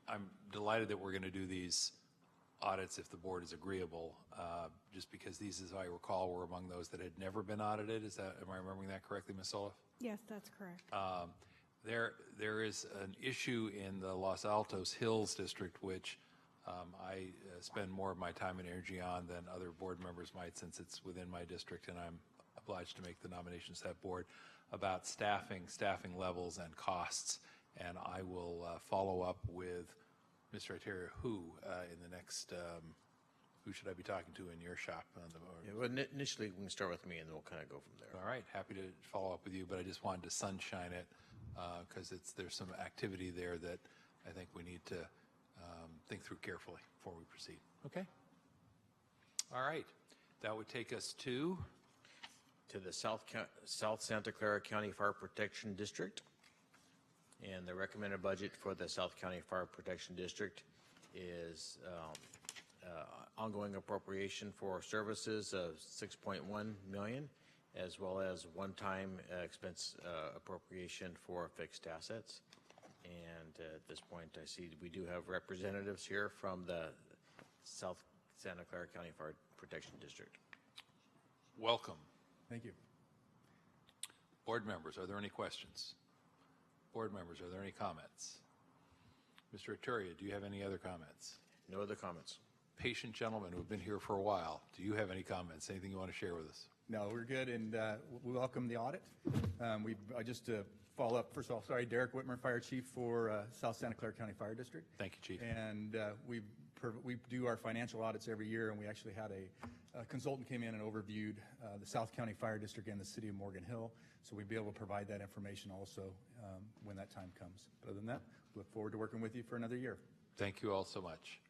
I'm delighted that we're going to do these audits if the board is agreeable, just because these, as I recall, were among those that had never been audited. Am I remembering that correctly, Ms. Solif? Yes, that's correct. There is an issue in the Los Altos Hills District, which I spend more of my time and energy on than other board members might, since it's within my district and I'm obliged to make the nominations to that board, about staffing levels and costs. And I will follow up with Mr. Aturi, who in the next, who should I be talking to in your shop? Well, initially, we can start with me, and then we'll kind of go from there. All right, happy to follow up with you, but I just wanted to sunshine it because there's some activity there that I think we need to think through carefully before we proceed. Okay? All right. That would take us to to the South Santa Clara County Fire Protection District. And the recommended budget for the South County Fire Protection District is ongoing appropriation for services of $6.1 million, as well as one-time expense appropriation for fixed assets. And at this point, I see we do have representatives here from the South Santa Clara County Fire Protection District. Welcome. Thank you. Board members, are there any questions? Board members, are there any comments? Mr. Aturia, do you have any other comments? No other comments. Patient gentlemen who have been here for a while, do you have any comments? Anything you want to share with us? No, we're good, and we welcome the audit. Just to follow up, first of all, sorry, Derek Whitmer, Fire Chief for South Santa Clara County Fire District. Thank you, Chief. And we do our financial audits every year, and we actually had a consultant came in and overviewed the South County Fire District and the City of Morgan Hill, so we'd be able to provide that information also when that time comes. But other than that, look forward to working with you for another year. Thank you all so much.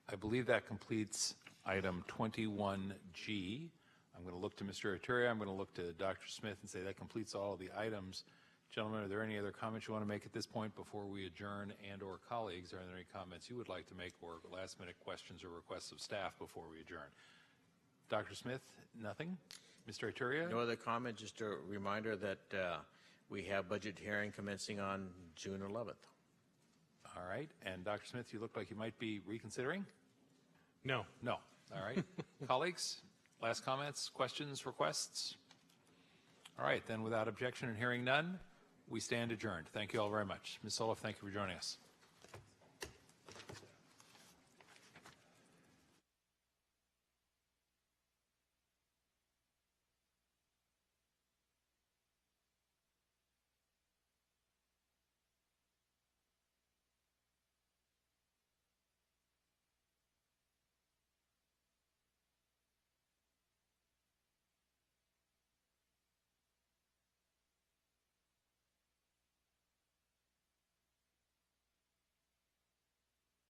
I believe that completes item 21G. I'm going to look to Mr. Aturia. I'm going to look to Dr. Smith and say that completes all of the items. Gentlemen, are there any other comments you want to make at this point before we adjourn, and or colleagues, are there any comments you would like to make or last minute questions or requests of staff before we adjourn? Dr. Smith, nothing? Mr. Aturia? No other comment, just a reminder that we have budget hearing commencing on June 11th. All right, and Dr. Smith, you look like you might be reconsidering? No. No, all right. Colleagues, last comments, questions, requests? All right, then without objection and hearing none, we stand adjourned. Thank you all very much. Ms. Sullivan, thank you for joining us.